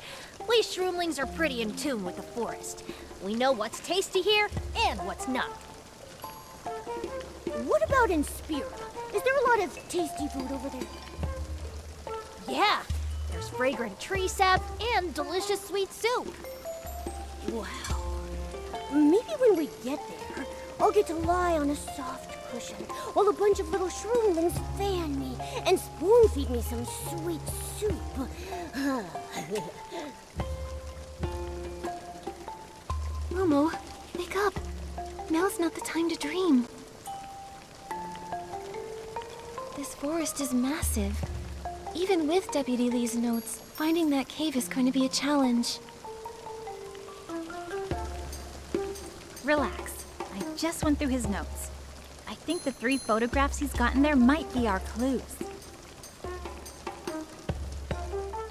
We shroomlings are pretty in tune with the forest. We know what's tasty here and what's not. What about in Spira? Is there a lot of tasty food over there? Yeah, there's fragrant tree sap and delicious sweet soup. Wow. Maybe when we get there, I'll get to lie on a soft cushion while a bunch of little shroomlings fan me and spoon-feed me some sweet soup. Momo, wake up. Now's not the time to dream. This forest is massive. Even with Deputy Lee's notes, finding that cave is going to be a challenge. Relax. I just went through his notes. I think the 3 photographs he's gotten there might be our clues.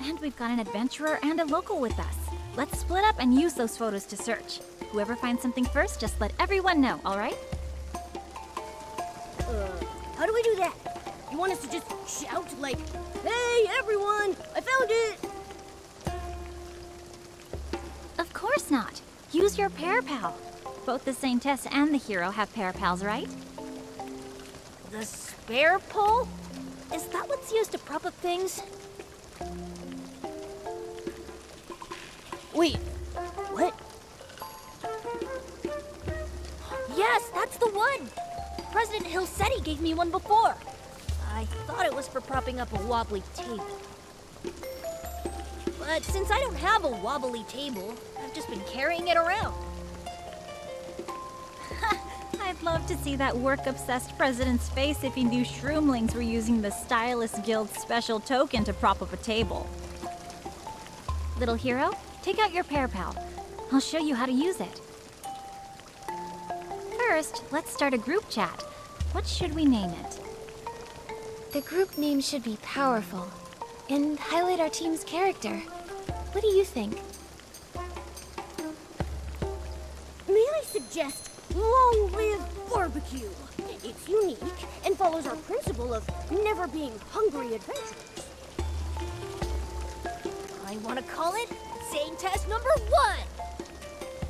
And we've got an adventurer and a local with us. Let's split up and use those photos to search. Whoever finds something first, just let everyone know, all right? How do we do that? You want us to just shout like, "Hey, everyone! I found it!" Of course not. Use your pair pal. Both the Saintess and the hero have pair pals, right? The spare pole? Is that what's used to prop up things? Wait, what? Yes, that's the one! President 𝐻𝑒𝓁𝓁𝑒 gave me one before. I thought it was for propping up a wobbly table. But since I don't have a wobbly table, I've just been carrying it around. I'd love to see that work-obsessed president's face if he knew shroomlings were using the Stylist Guild's special token to prop up a table. Little hero, take out your pair pal. I'll show you how to use it. First, let's start a group chat. What should we name it? The group name should be powerful and highlight our team's character. What do you think? May I suggest Long Live Barbecue? It's unique and follows our principle of never being hungry adventurers. I want to call it Saintess number 1!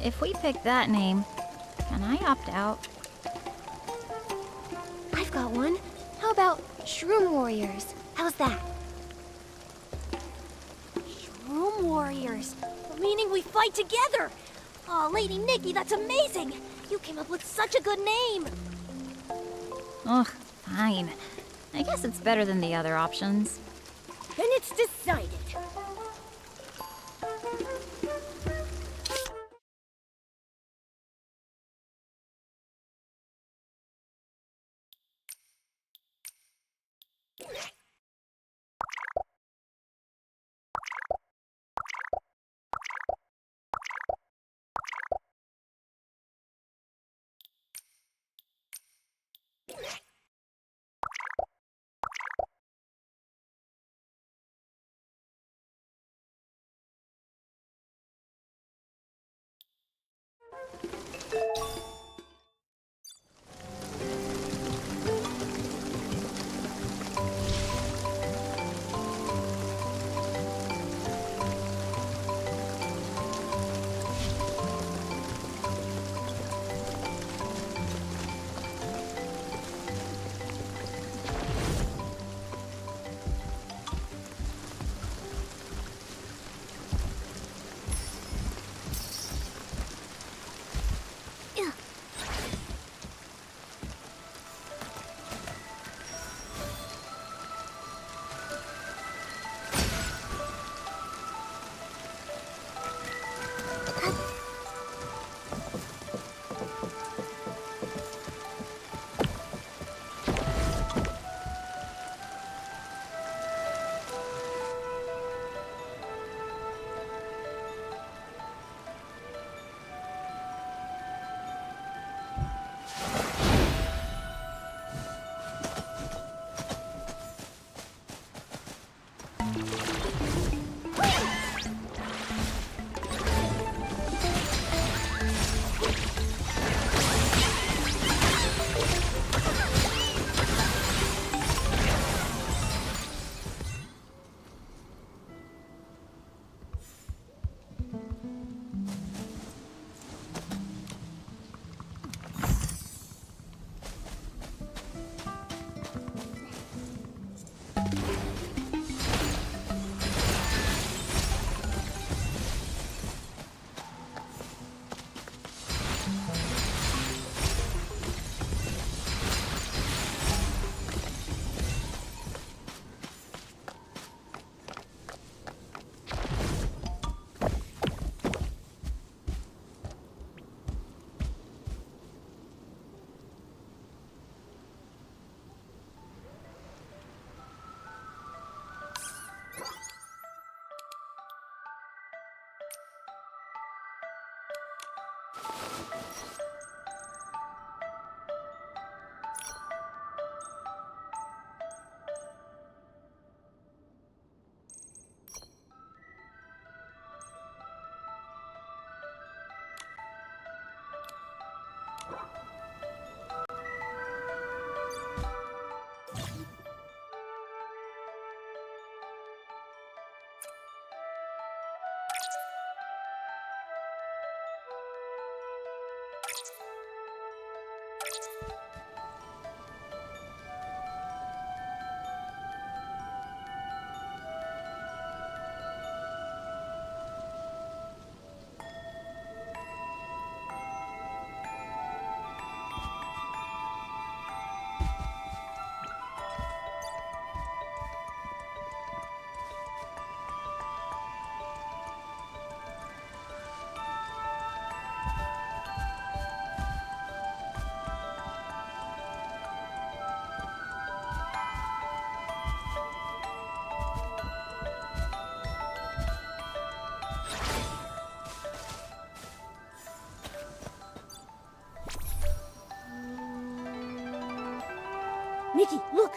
If we pick that name, can I opt out? I've got one. How about Shroom Warriors? How's that? Shroom Warriors, meaning we fight together! Aw, Lady Nikki, that's amazing! You came up with such a good name! Ugh, fine. I guess it's better than the other options. Then it's decided. Nikki, look!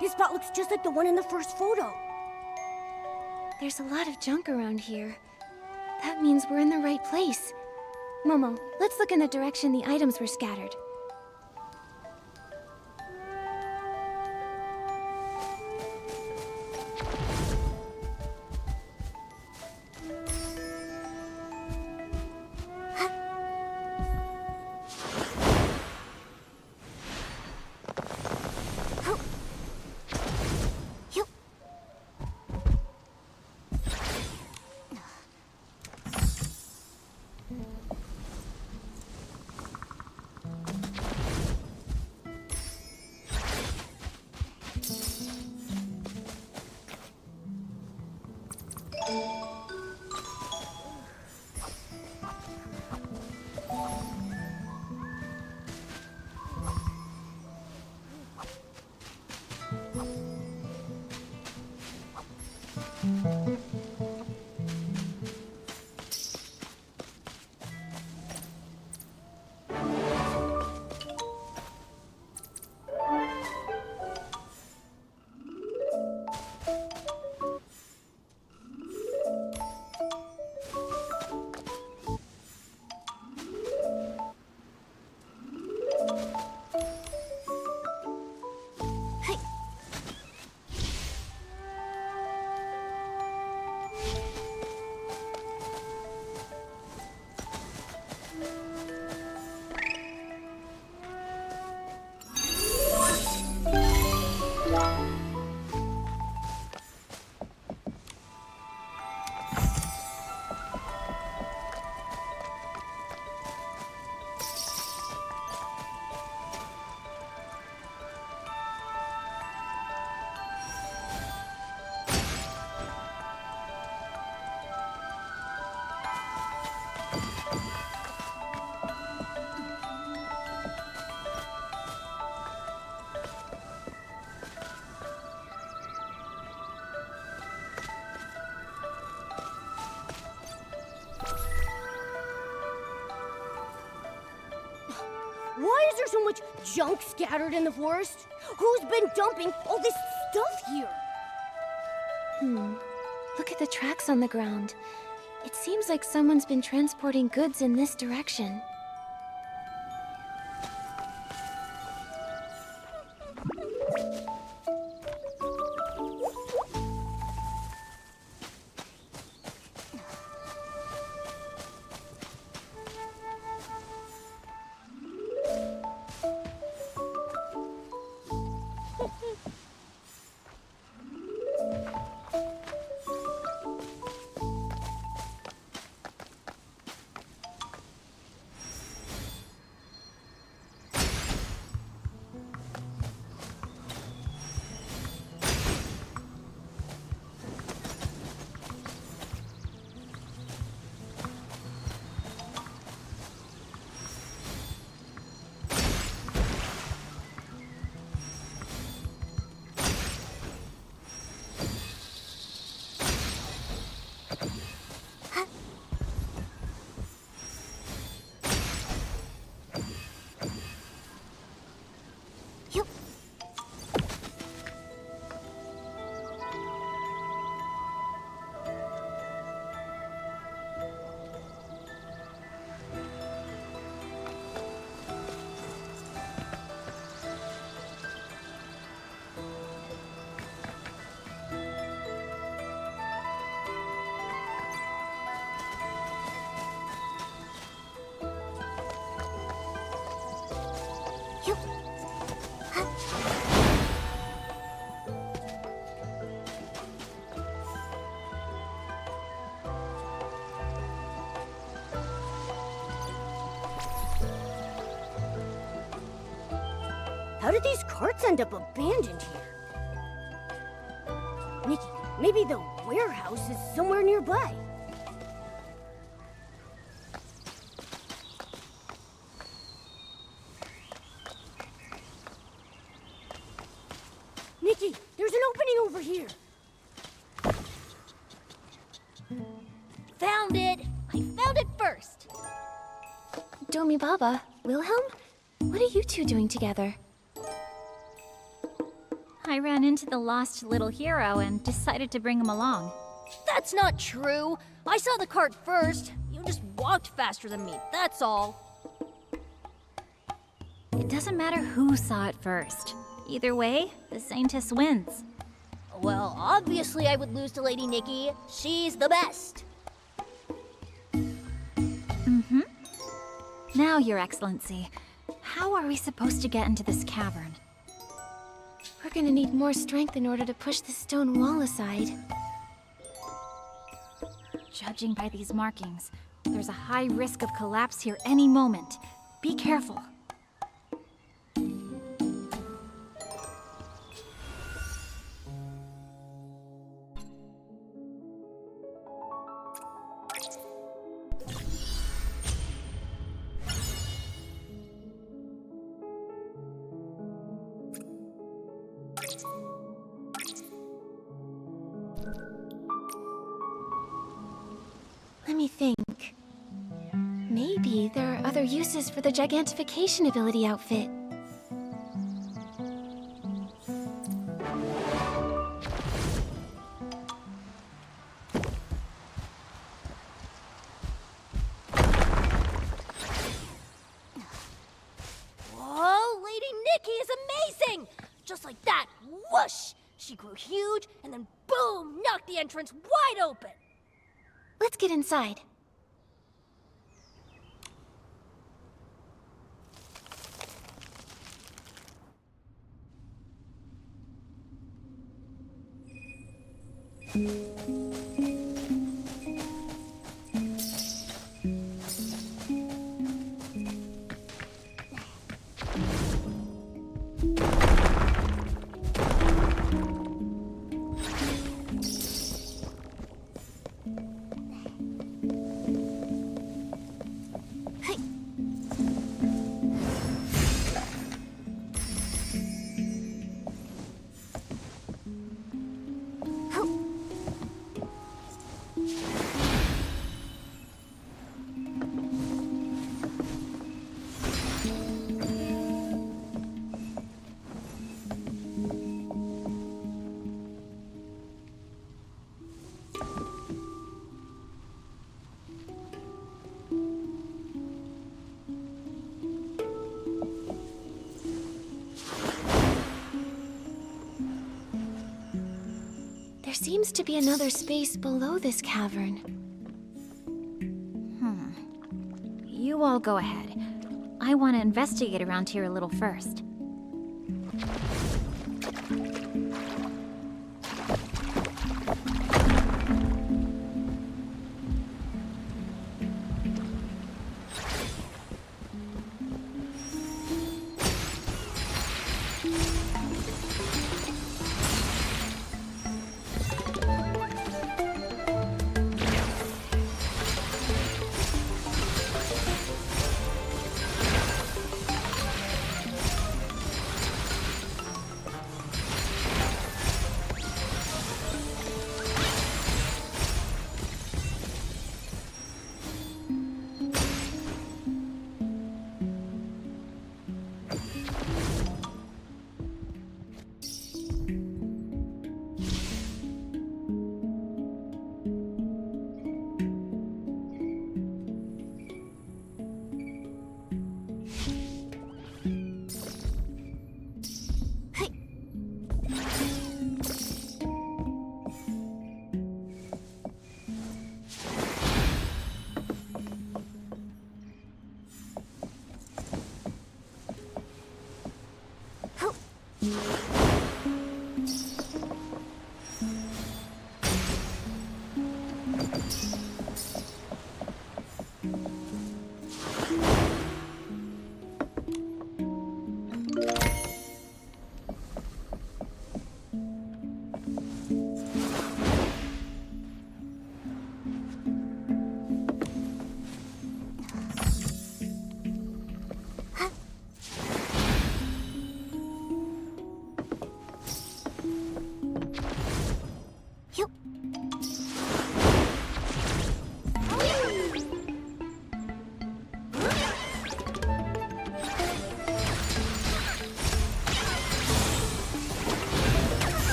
This spot looks just like the one in the first photo. There's a lot of junk around here. That means we're in the right place. Momo, let's look in the direction the items were scattered. Why is there so much junk scattered in the forest? Who's been dumping all this stuff here? Look at the tracks on the ground. It seems like someone's been transporting goods in this direction. How did these carts end up abandoned here? Nikki, maybe the warehouse is somewhere nearby. Nikki, there's an opening over here. Found it! I found it first! Domi Baba, Wilhelm? What are you two doing together? I ran into the lost little hero and decided to bring him along. That's not true. I saw the cart first. You just walked faster than me, that's all. It doesn't matter who saw it first. Either way, the Saintess wins. Well, obviously I would lose to Lady Nikki. She's the best. Mm-hmm. Now, Your Excellency, how are we supposed to get into this cavern? We're gonna need more strength in order to push the stone wall aside. Judging by these markings, there's a high risk of collapse here any moment. Be careful. Let me think. Maybe there are other uses for the gigantification ability outfit. Whoa, Lady Nikki is amazing! Just like that, whoosh! She grew huge, and then boom, knocked the entrance wide open! Let's get inside. There seems to be another space below this cavern. You all go ahead. I want to investigate around here a little first.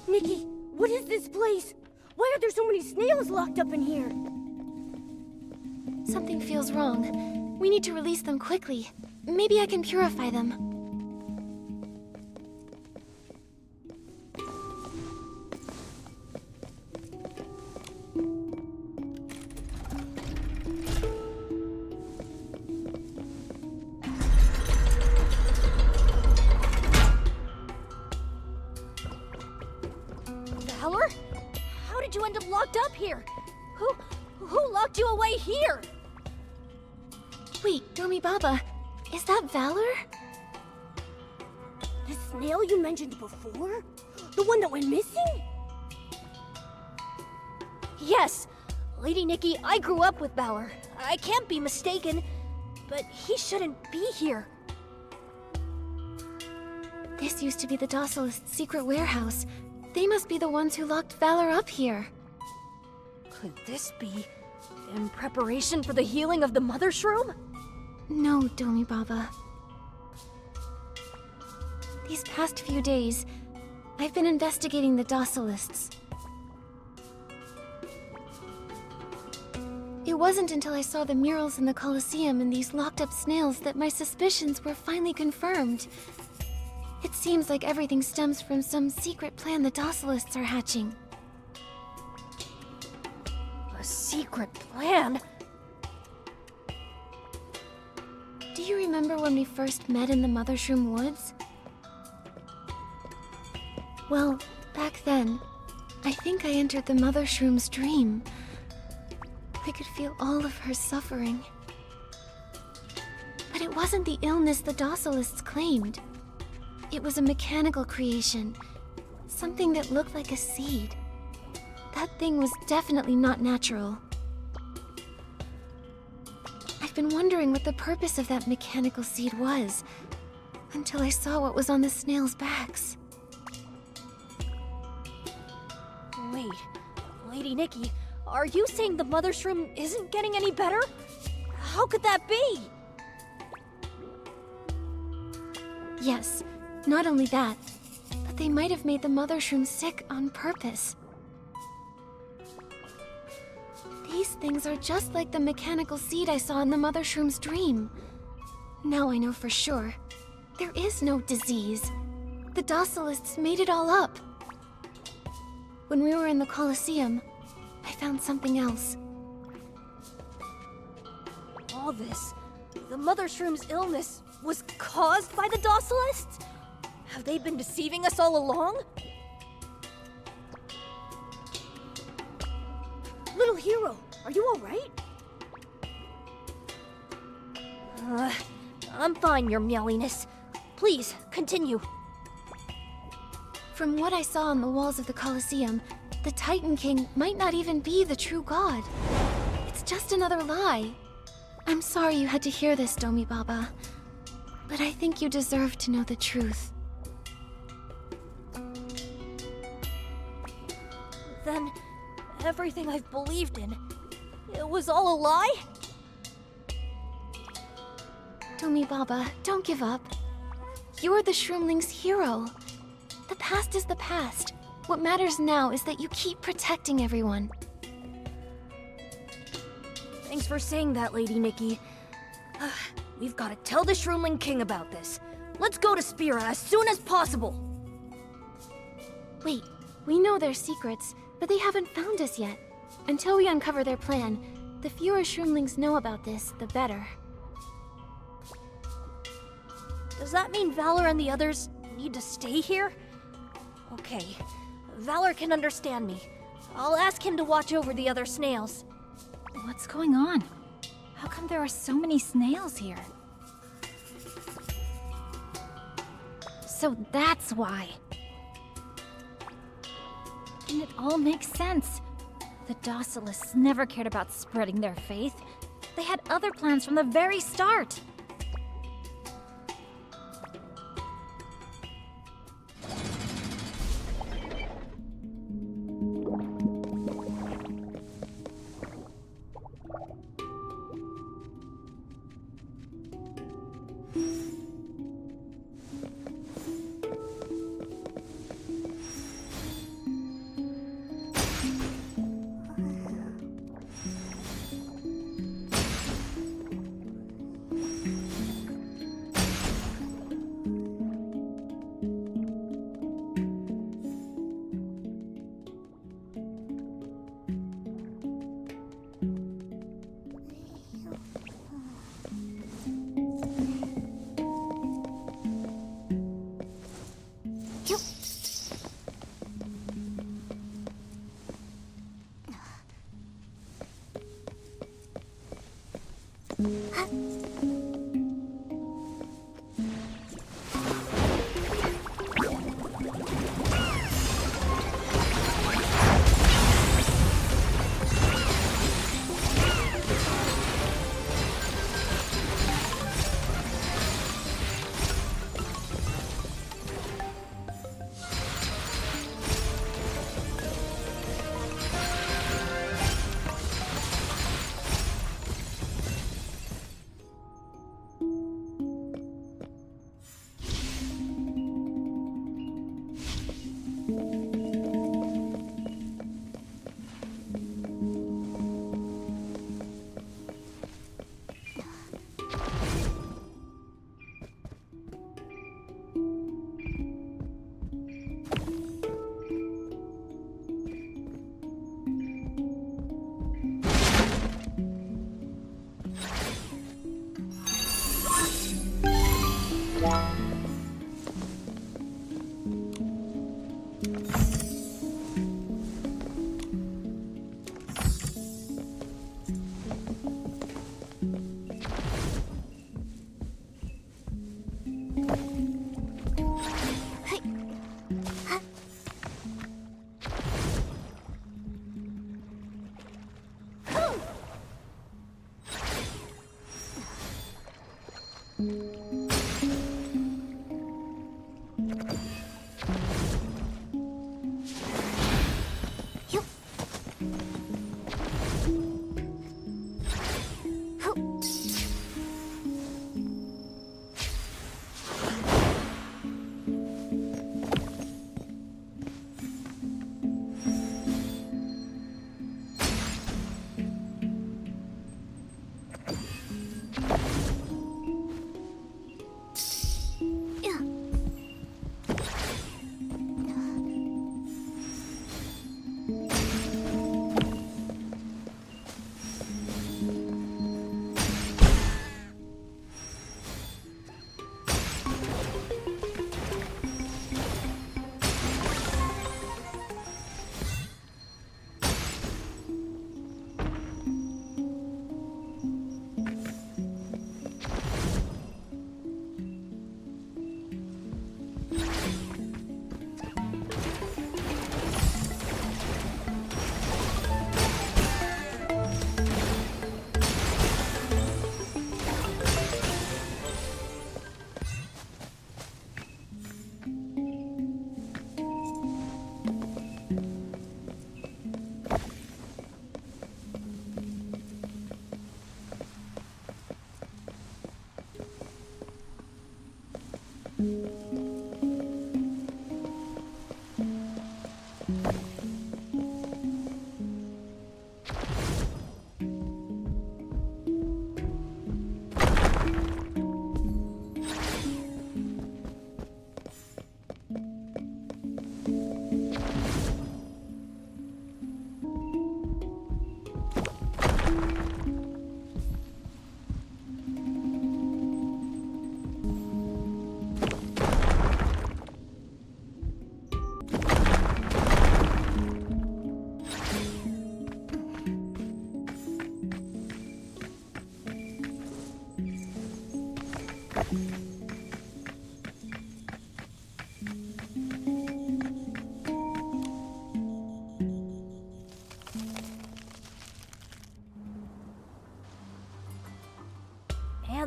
Nikki, what is this place? Why are there so many snails locked up in here? Something feels wrong. We need to release them quickly. Maybe I can purify them. Valor? How did you end up locked up here? Who locked you away here? Wait, 𝕂𝕒𝕒, is that Valor? The snail you mentioned before? The one that went missing? Yes. Lady Nikki, I grew up with Valor. I can't be mistaken, but he shouldn't be here. This used to be the Docilist's secret warehouse. They must be the ones who locked Valor up here. Could this be in preparation for the healing of the Mother Shroom? No, 𝕂𝕒𝕒. These past few days, I've been investigating the Docilists. It wasn't until I saw the murals in the Colosseum and these locked-up snails that my suspicions were finally confirmed. It seems like everything stems from some secret plan the Docilists are hatching. A secret plan? Do you remember when we first met in the Mother Shroom Woods? Well, back then, I think I entered the Mother Shroom's dream. I could feel all of her suffering. But it wasn't the illness the Docilists claimed. It was a mechanical creation. Something that looked like a seed. That thing was definitely not natural. I've been wondering what the purpose of that mechanical seed was, until I saw what was on the snails' backs. Wait, Lady Nikki, are you saying the Mother Shroom isn't getting any better? How could that be? Yes, not only that, but they might have made the Mother Shroom sick on purpose. These things are just like the mechanical seed I saw in the Mother Shroom's dream. Now I know for sure. There is no disease. The Docilists made it all up. When we were in the Colosseum, I found something else. All this, the Mother Shroom's illness, was caused by the Docilists? Have they been deceiving us all along? Little hero, are you alright? I'm fine, your meowiness. Please, continue. From what I saw on the walls of the Colosseum, the Titan King might not even be the true god. It's just another lie. I'm sorry you had to hear this, 𝕂𝕒𝕒, but I think you deserve to know the truth. Then, everything I've believed in, it was all a lie? 𝕂𝕒𝕒, don't give up. You're the Shroomling's hero. The past is the past. What matters now is that you keep protecting everyone. Thanks for saying that, Lady Nikki. We've got to tell the Shroomling King about this. Let's go to Spira as soon as possible. Wait, we know their secrets, but they haven't found us yet. Until we uncover their plan, the fewer Shroomlings know about this, the better. Does that mean Valor and the others need to stay here? Okay, Valor can understand me. I'll ask him to watch over the other snails. What's going on? How come there are so many snails here? So that's why. And it all makes sense. The Docilists never cared about spreading their faith. They had other plans from the very start.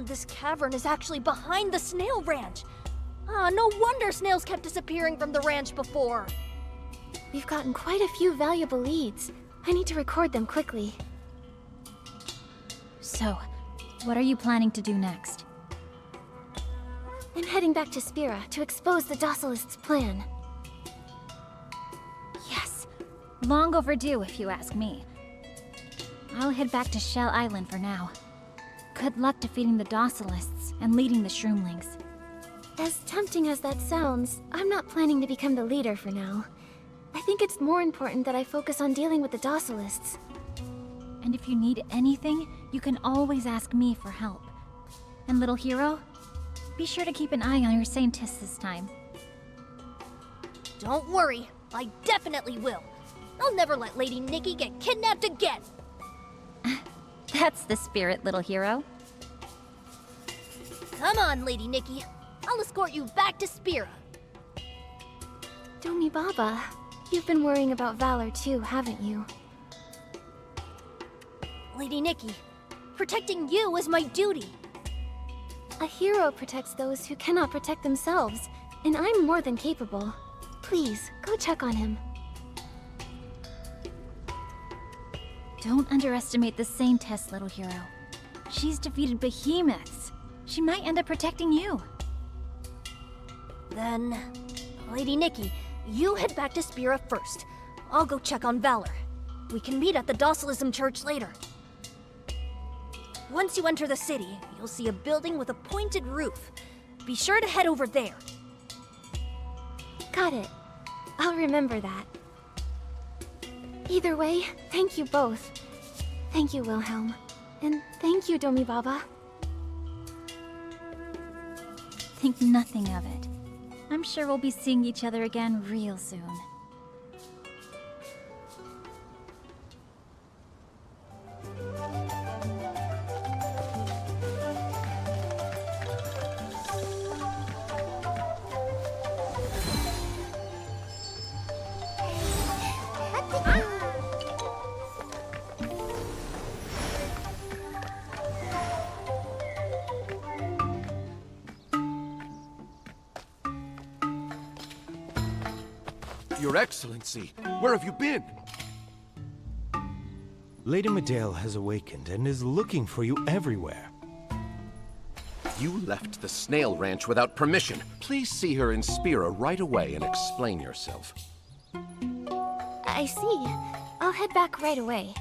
this cavern is actually behind the snail ranch. Ah, no wonder snails kept disappearing from the ranch before. We've gotten quite a few valuable leads. I need to record them quickly. So, what are you planning to do next? I'm heading back to 𝐵𝑟A to expose the Docilists' plan. Yes, long overdue if you ask me. I'll head back to Shell Island for now. Good luck defeating the Docilists and leading the Shroomlings. As tempting as that sounds, I'm not planning to become the leader for now. I think it's more important that I focus on dealing with the Docilists. And if you need anything, you can always ask me for help. And little hero, be sure to keep an eye on your scientists this time. Don't worry, I definitely will. I'll never let Lady Nikki get kidnapped again. That's the spirit, little hero. Come on, Lady Nikki. I'll escort you back to 𝐵𝑟A. 𝕂𝕁𝕚, you've been worrying about Valor too, haven't you? Lady Nikki, protecting you is my duty. A hero protects those who cannot protect themselves, and I'm more than capable. Please, go check on him. Don't underestimate the Saintess, little hero. She's defeated behemoths. She might end up protecting you. Then, Lady Nikki, you head back to 𝐵𝑟A first. I'll go check on Valor. We can meet at the Docilism Church later. Once you enter the city, you'll see a building with a pointed roof. Be sure to head over there. Got it. I'll remember that. Either way, thank you both. Thank you, Wilhelm. And thank you, 𝕂𝕁𝕚. Think nothing of it. I'm sure we'll be seeing each other again real soon. Your Excellency, where have you been? Lady 𝕁𝕚 has awakened and is looking for you everywhere. You left the snail ranch without permission. Please see her in 𝐵𝑟A right away and explain yourself. I see. I'll head back right away.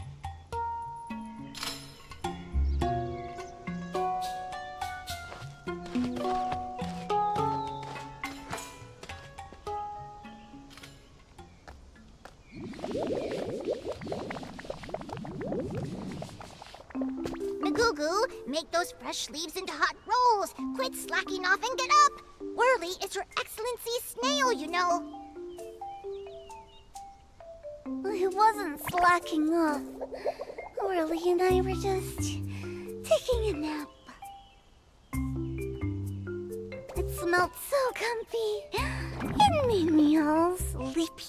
Make those fresh leaves into hot rolls. Quit slacking off and get up. 𝑅𝒁𝓁 is Her Excellency's snail, you know. I wasn't slacking off. 𝑅𝒁𝓁 and I were just taking a nap. It smelled so comfy. It made me all sleepy.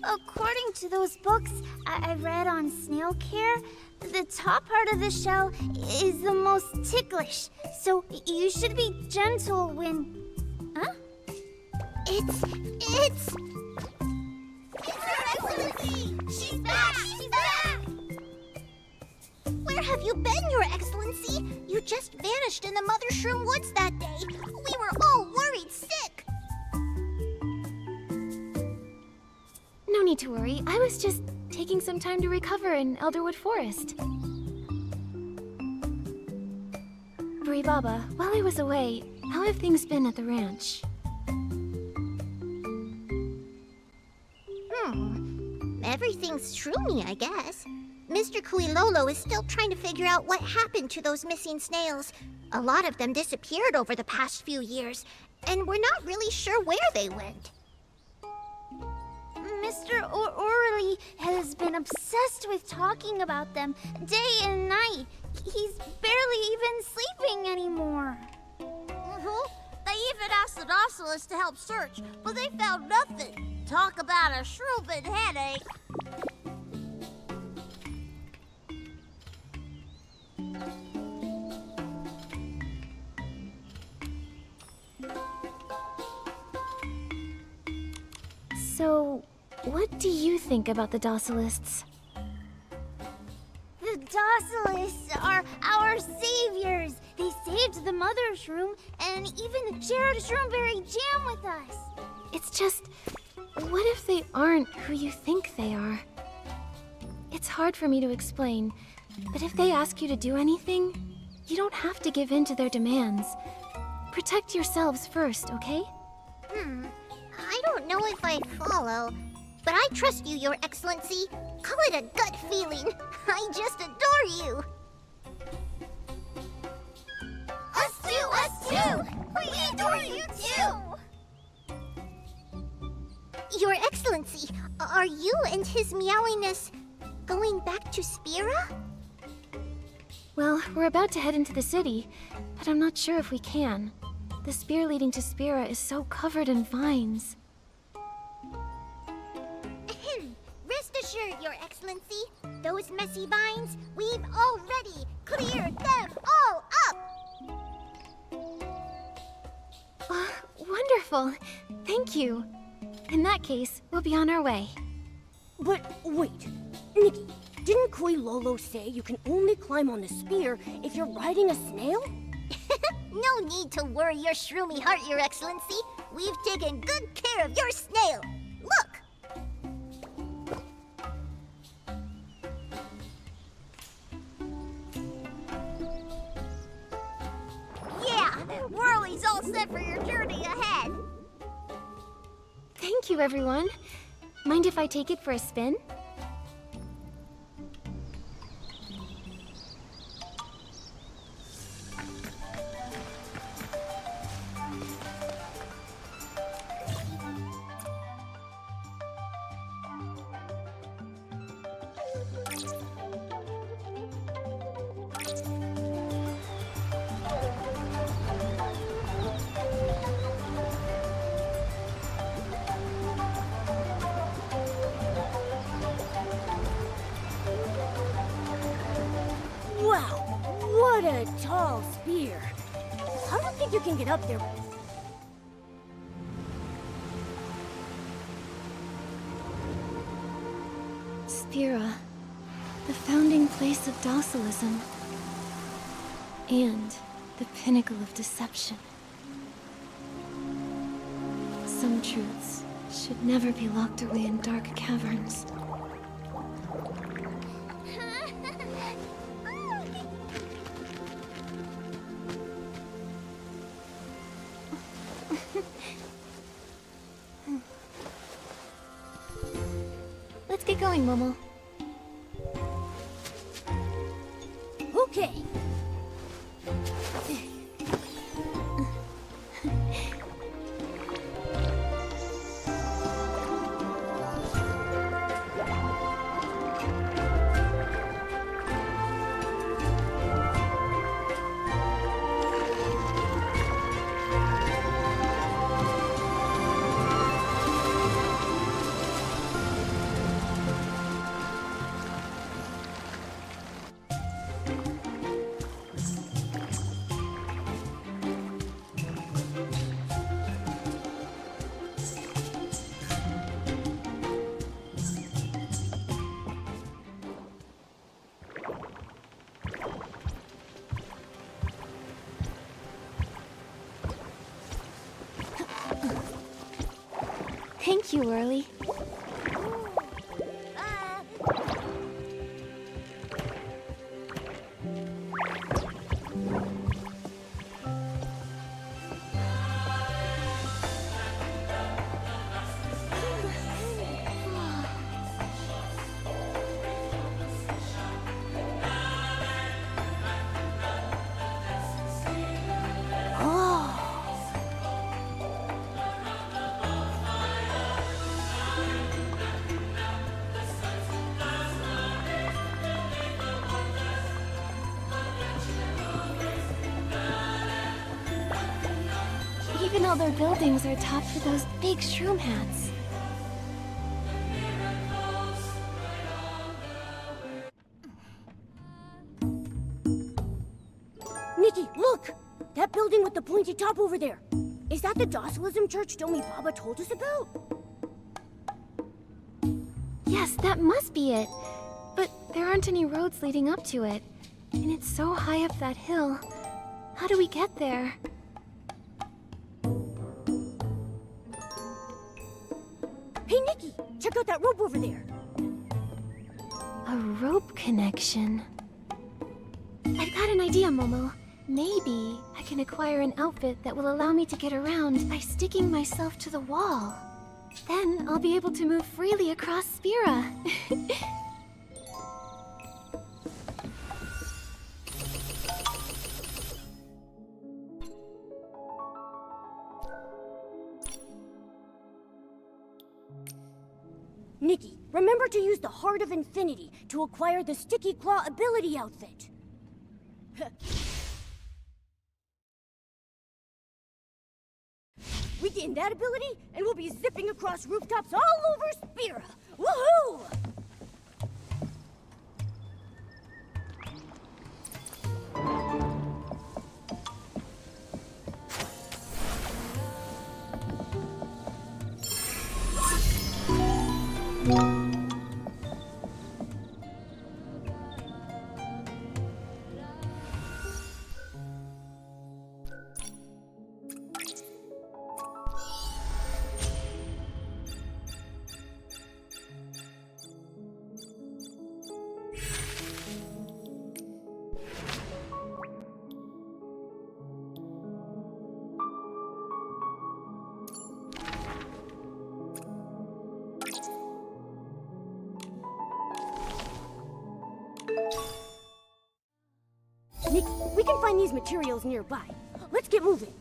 According to those books I read on snail care, the top part of the shell is the most ticklish. So you should be gentle when... Huh? It's Her Excellency! She's back! She's back! Where have you been, Your Excellency? You just vanished in the Mother Shroom Woods that day. We were all worried sick. No need to worry. I was just taking some time to recover in Elderwood Forest. 𝕂𝕁𝕚, while I was away, how have things been at the ranch? Everything's shroomy, I guess. Mr. Kuilolo is still trying to figure out what happened to those missing snails. A lot of them disappeared over the past few years, and we're not really sure where they went. Mr. 𝑅𝒁𝓁 has been obsessed with talking about them day and night. He's barely even sleeping anymore. They even asked the Docilists to help search, but they found nothing. Talk about a shrooming headache. So, what do you think about the Docilists? The Docilists are our saviors. They saved the Mother Shroom and even shared Shroomberry jam with us. It's just, what if they aren't who you think they are? It's hard for me to explain, but if they ask you to do anything, you don't have to give in to their demands. Protect yourselves first, okay? I don't know if I follow, but I trust you, Your Excellency. Call it a gut feeling. I just adore you. Us too! We adore you too! Your Excellency, are you and His Meowiness going back to Spira? Well, we're about to head into the city, but I'm not sure if we can. The spear leading to Spira is so covered in vines. Rest assured, Your Excellency, those messy vines, we've already cleared them all up! Wonderful! Thank you! In that case, we'll be on our way. But wait, Nikki, didn't 𝑒⁡ say you can only climb on the spear if you're riding a snail? No need to worry your shroomy heart, Your Excellency. We've taken good care of your snail. Look! Yeah, Whirly's all set for your journey ahead. Thank you, everyone. Mind if I take it for a spin? Wow, what a tall spear. I don't think you can get up there. Spira, the founding place of docilism, and the pinnacle of deception. Some truths should never be locked away in dark caverns. Let's get going, Momo. Okay. Thank you, 𝑒⁉. Even all their buildings are topped with those big shroom hats. Nikki, look! That building with the pointy top over there. Is that the Docilism church 𝕨𝕦𝕒𝕟𝕟𝒃 told us about? Yes, that must be it. But there aren't any roads leading up to it. And it's so high up that hill. How do we get there? Hey, Nikki! Check out that rope over there! A rope connection. I've got an idea, Momo. Maybe I can acquire an outfit that will allow me to get around by sticking myself to the wall. Then I'll be able to move freely across 𝒬𝓗. Nikki, remember to use the Heart of Infinity to acquire the Sticky Claw ability outfit. We gain that ability, and we'll be zipping across rooftops all over 𝒬𝓗! Woohoo! Nikki, we can find these materials nearby. Let's get moving.